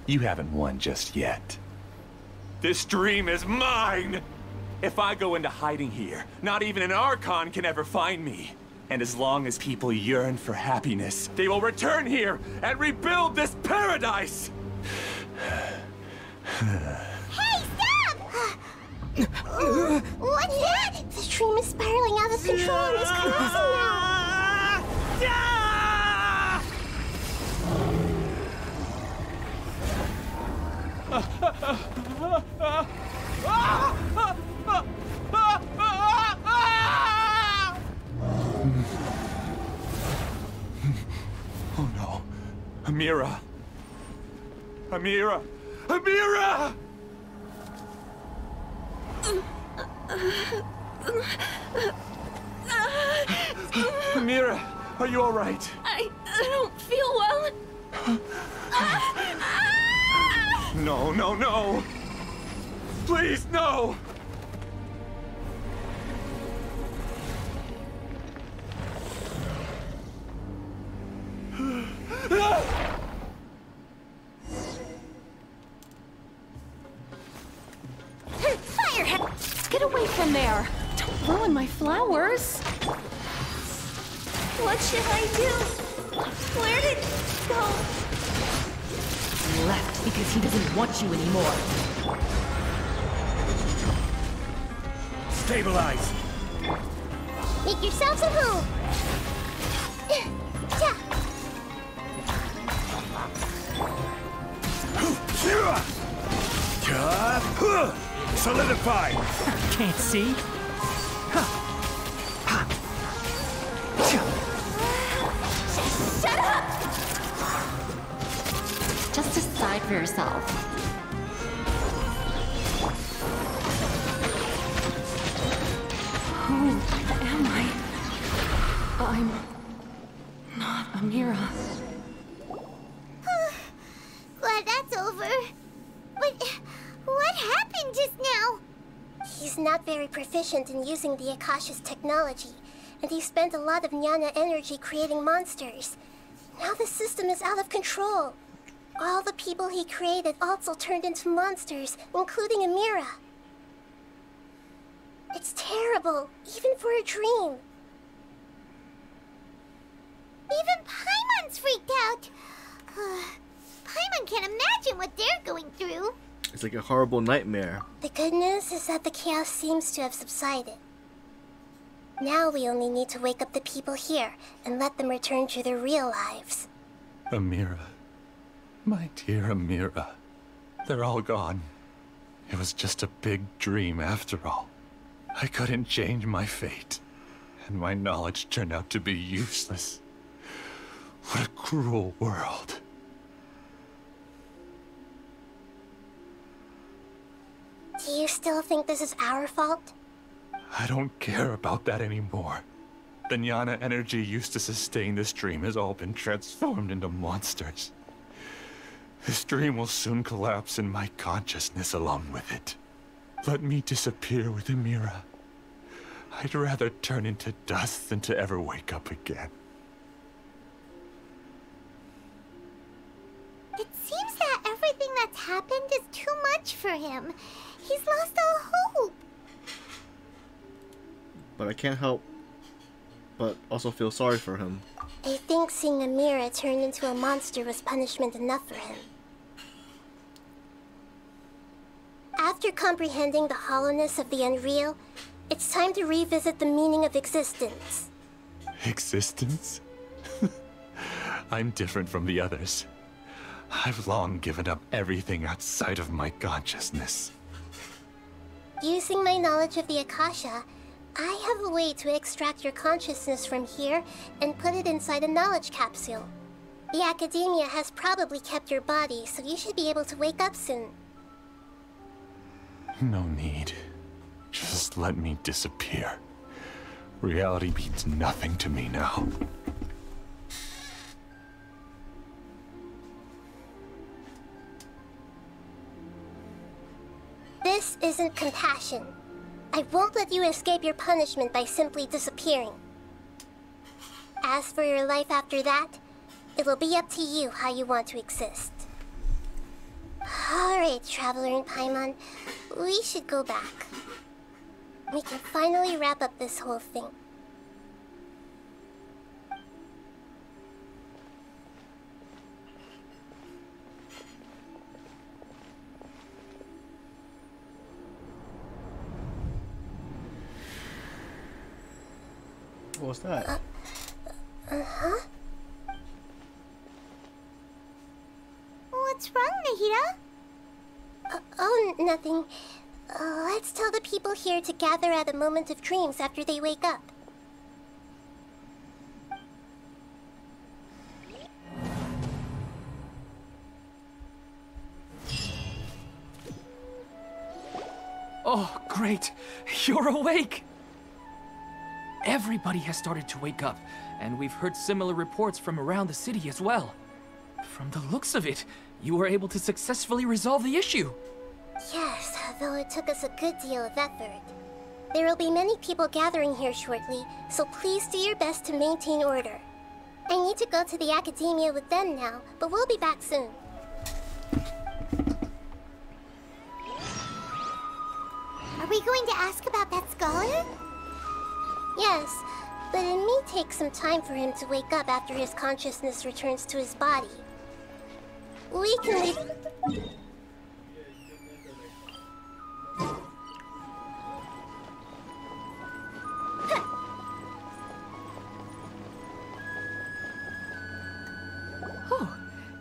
You haven't won just yet. This dream is mine! If I go into hiding here, not even an Archon can ever find me. And as long as people yearn for happiness, they will return here and rebuild this paradise! Hey, stop! What's that? The stream is spiraling out of control and is collapsing now. Oh no. Amira. Amira! Amira! Amira, are you all right? I don't feel well. No, no, no! Please, no! Firehead! Get away from there! Don't ruin my flowers! What should I do? Where did he go? He left because he doesn't want you anymore. Stabilize! Make yourselves at home! Solidify! Can't see. Shut up! Just decide for yourself. Who am I? I'm not Amira. Glad that's over. But what happened just now? He's not very proficient in using the Akasha's technology, and he spent a lot of Jnana energy creating monsters. Now the system is out of control. All the people he created also turned into monsters, including Amira. It's terrible, even for a dream. Even Paimon's freaked out. Paimon can't imagine what they're going through. It's like a horrible nightmare. The good news is that the chaos seems to have subsided. Now we only need to wake up the people here and let them return to their real lives. Amira. My dear Amira. They're all gone. It was just a big dream after all. I couldn't change my fate, and my knowledge turned out to be useless. What a cruel world. Do you still think this is our fault? I don't care about that anymore. The Jnana energy used to sustain this dream has all been transformed into monsters. This dream will soon collapse and my consciousness along with it. Let me disappear with Amira. I'd rather turn into dust than to ever wake up again. It seems that everything that's happened is too much for him. He's lost all hope. But I can't help but also feel sorry for him. I think seeing Amira turn into a monster was punishment enough for him. After comprehending the hollowness of the unreal, it's time to revisit the meaning of existence. Existence? I'm different from the others. I've long given up everything outside of my consciousness. Using my knowledge of the Akasha, I have a way to extract your consciousness from here and put it inside a knowledge capsule. The Academia has probably kept your body, so you should be able to wake up soon. No need. Just let me disappear. Reality means nothing to me now. This isn't compassion. I won't let you escape your punishment by simply disappearing. As for your life after that, it'll be up to you how you want to exist. Alright, Traveler and Paimon, we should go back. We can finally wrap up this whole thing. What's that? Uh-huh. What's wrong, Nahida? Oh, nothing. Let's tell the people here to gather at a moment of dreams after they wake up. Oh, great! You're awake! Everybody has started to wake up, and we've heard similar reports from around the city as well. From the looks of it, you were able to successfully resolve the issue. Yes, though it took us a good deal of effort. There will be many people gathering here shortly, so please do your best to maintain order. I need to go to the Academia with them now, but we'll be back soon. Are we going to ask about that scholar? Yes, but it may take some time for him to wake up after his consciousness returns to his body. We can leave...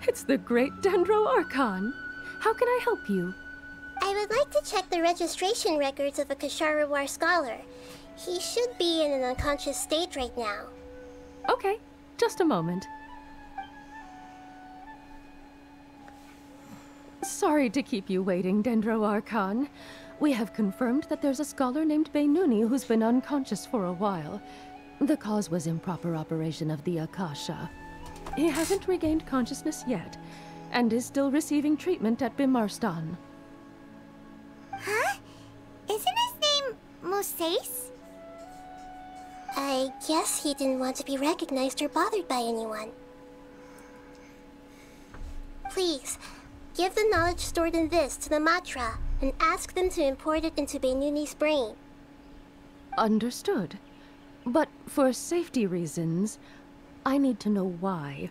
It's the great Dendro Archon. How can I help you? I would like to check the registration records of a Kasharawar scholar. He should be in an unconscious state right now. Okay, just a moment. Sorry to keep you waiting, Dendro Archon. We have confirmed that there's a scholar named Beinuni who's been unconscious for a while. The cause was improper operation of the Akasha. He hasn't regained consciousness yet, and is still receiving treatment at Bimarstan. Huh? Isn't his name Moses? I guess he didn't want to be recognized or bothered by anyone. Please, give the knowledge stored in this to the Matra and ask them to import it into Beinuni's brain. Understood. But for safety reasons, I need to know why.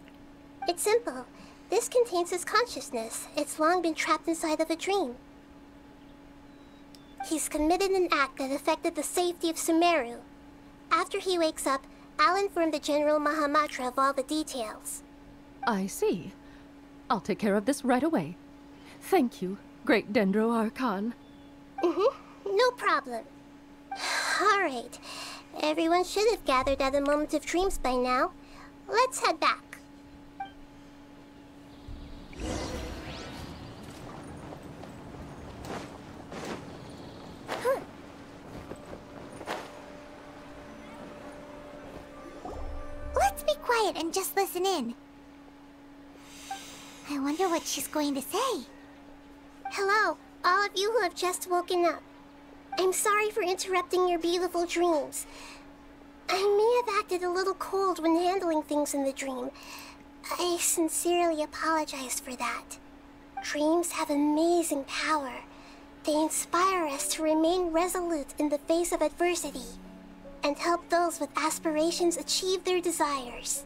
It's simple. This contains his consciousness. It's long been trapped inside of a dream. He's committed an act that affected the safety of Sumeru. After he wakes up, I'll inform the General Mahamatra of all the details. I see. I'll take care of this right away. Thank you, Great Dendro Archon. No problem. Alright. Everyone should have gathered at a Moment of Dreams by now. Let's head back. Let's be quiet and just listen in. I wonder what she's going to say. Hello, all of you who have just woken up. I'm sorry for interrupting your beautiful dreams. I may have acted a little cold when handling things in the dream. I sincerely apologize for that. Dreams have amazing power. They inspire us to remain resolute in the face of adversity and help those with aspirations achieve their desires.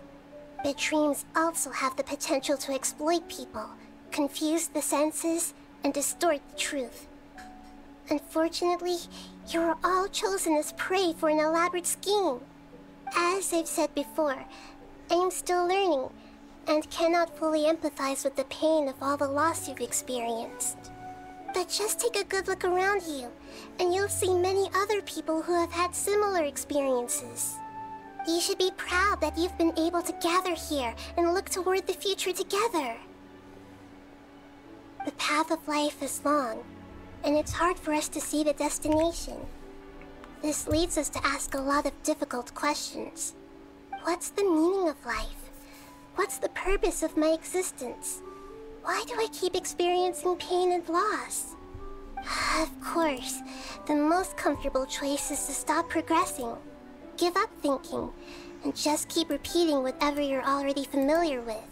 But dreams also have the potential to exploit people, confuse the senses, and distort the truth. Unfortunately, you are all chosen as prey for an elaborate scheme. As I've said before, I am still learning, and cannot fully empathize with the pain of all the loss you've experienced. But just take a good look around you, and you'll see many other people who have had similar experiences. You should be proud that you've been able to gather here and look toward the future together. The path of life is long, and it's hard for us to see the destination. This leads us to ask a lot of difficult questions. What's the meaning of life? What's the purpose of my existence? Why do I keep experiencing pain and loss? Of course, the most comfortable choice is to stop progressing. Give up thinking, and just keep repeating whatever you're already familiar with.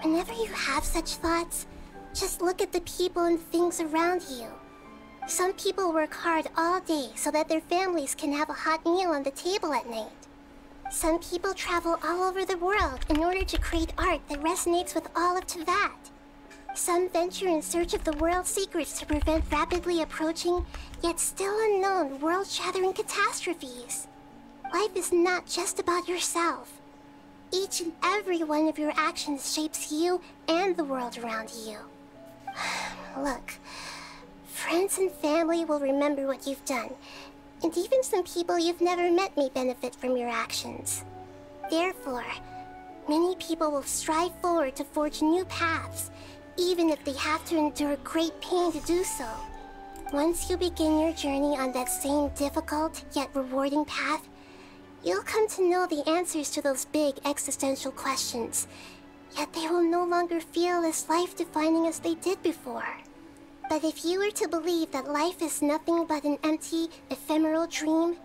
Whenever you have such thoughts, just look at the people and things around you. Some people work hard all day so that their families can have a hot meal on the table at night. Some people travel all over the world in order to create art that resonates with all of Teyvat. Some venture in search of the world's secrets to prevent rapidly approaching, yet still unknown, world-shattering catastrophes. Life is not just about yourself. Each and every one of your actions shapes you and the world around you. Look, friends and family will remember what you've done, and even some people you've never met may benefit from your actions. Therefore, many people will strive forward to forge new paths, even if they have to endure great pain to do so. Once you begin your journey on that same difficult yet rewarding path, you'll come to know the answers to those big existential questions, yet they will no longer feel as life-defining as they did before. But if you were to believe that life is nothing but an empty, ephemeral dream,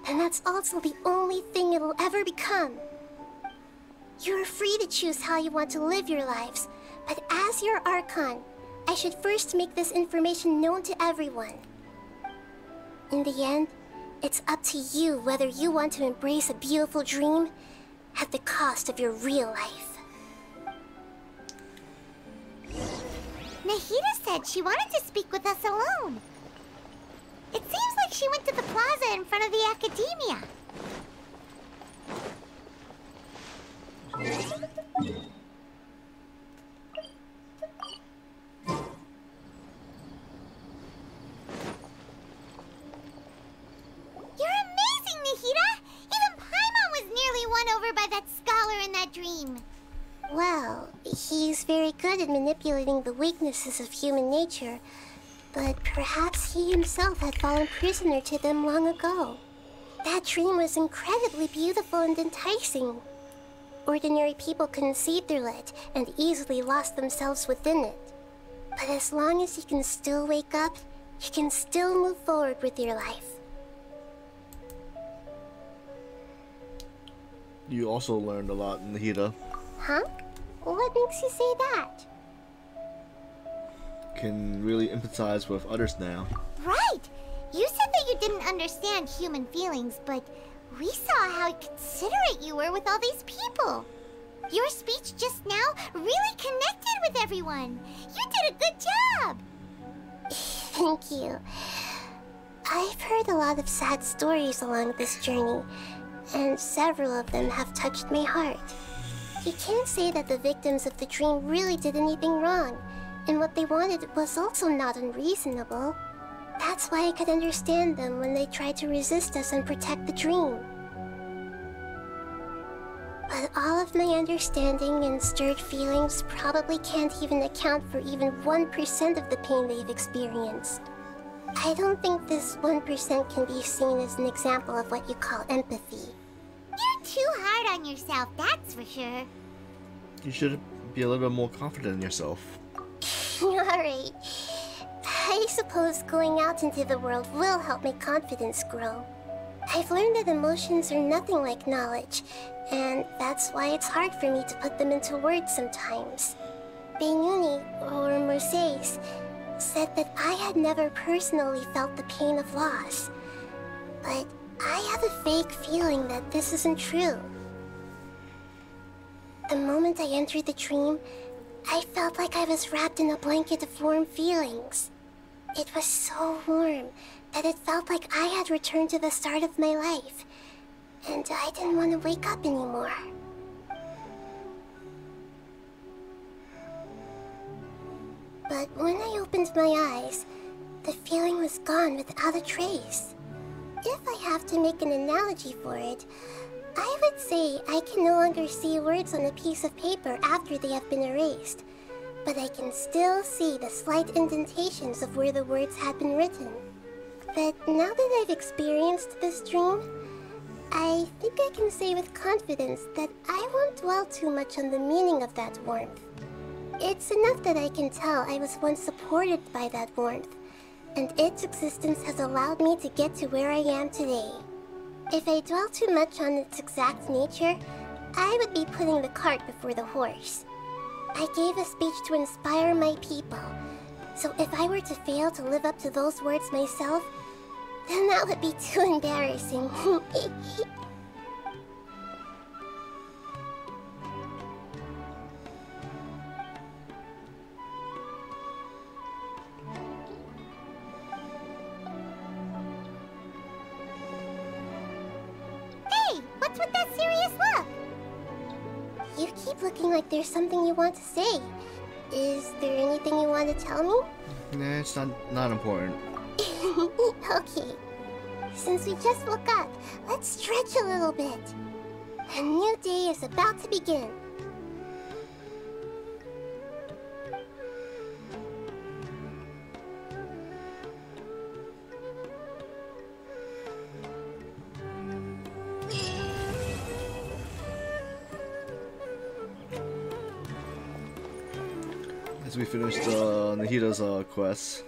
then that's also the only thing it'll ever become. You're free to choose how you want to live your lives, but as your Archon, I should first make this information known to everyone. In the end, it's up to you whether you want to embrace a beautiful dream at the cost of your real life. Nahida said she wanted to speak with us alone. It seems like she went to the plaza in front of the academia. good at manipulating the weaknesses of human nature, but perhaps he himself had fallen prisoner to them long ago. That dream was incredibly beautiful and enticing. Ordinary people couldn't see through it and easily lost themselves within it. But as long as you can still wake up, you can still move forward with your life. You also learned a lot, Nahida. Huh? What makes you say that? Can really empathize with others now. Right! You said that you didn't understand human feelings, but we saw how considerate you were with all these people. Your speech just now really connected with everyone. You did a good job! Thank you. I've heard a lot of sad stories along this journey, and several of them have touched my heart. You can't say that the victims of the dream really did anything wrong, and what they wanted was also not unreasonable. That's why I could understand them when they tried to resist us and protect the dream. But all of my understanding and stirred feelings probably can't even account for even 1% of the pain they've experienced. I don't think this 1% can be seen as an example of what you call empathy. You're too hard on yourself, that's for sure. You should be a little bit more confident in yourself. Alright. I suppose going out into the world will help my confidence grow. I've learned that emotions are nothing like knowledge, and that's why it's hard for me to put them into words sometimes. Benuni, or Mercedes, said that I had never personally felt the pain of loss, but I have a vague feeling that this isn't true. The moment I entered the dream, I felt like I was wrapped in a blanket of warm feelings. It was so warm that it felt like I had returned to the start of my life, and I didn't want to wake up anymore. But when I opened my eyes, the feeling was gone without a trace. If I have to make an analogy for it, I would say I can no longer see words on a piece of paper after they have been erased, but I can still see the slight indentations of where the words had been written. But now that I've experienced this dream, I think I can say with confidence that I won't dwell too much on the meaning of that warmth. It's enough that I can tell I was once supported by that warmth, and its existence has allowed me to get to where I am today. If I dwell too much on its exact nature, I would be putting the cart before the horse. I gave a speech to inspire my people, so if I were to fail to live up to those words myself, then that would be too embarrassing. Hey, what's with that serious look? You keep looking like there's something you want to say. Is there anything you want to tell me? Nah, it's not important. Okay. Since we just woke up, let's stretch a little bit. A new day is about to begin. As we finished Nahida's quest.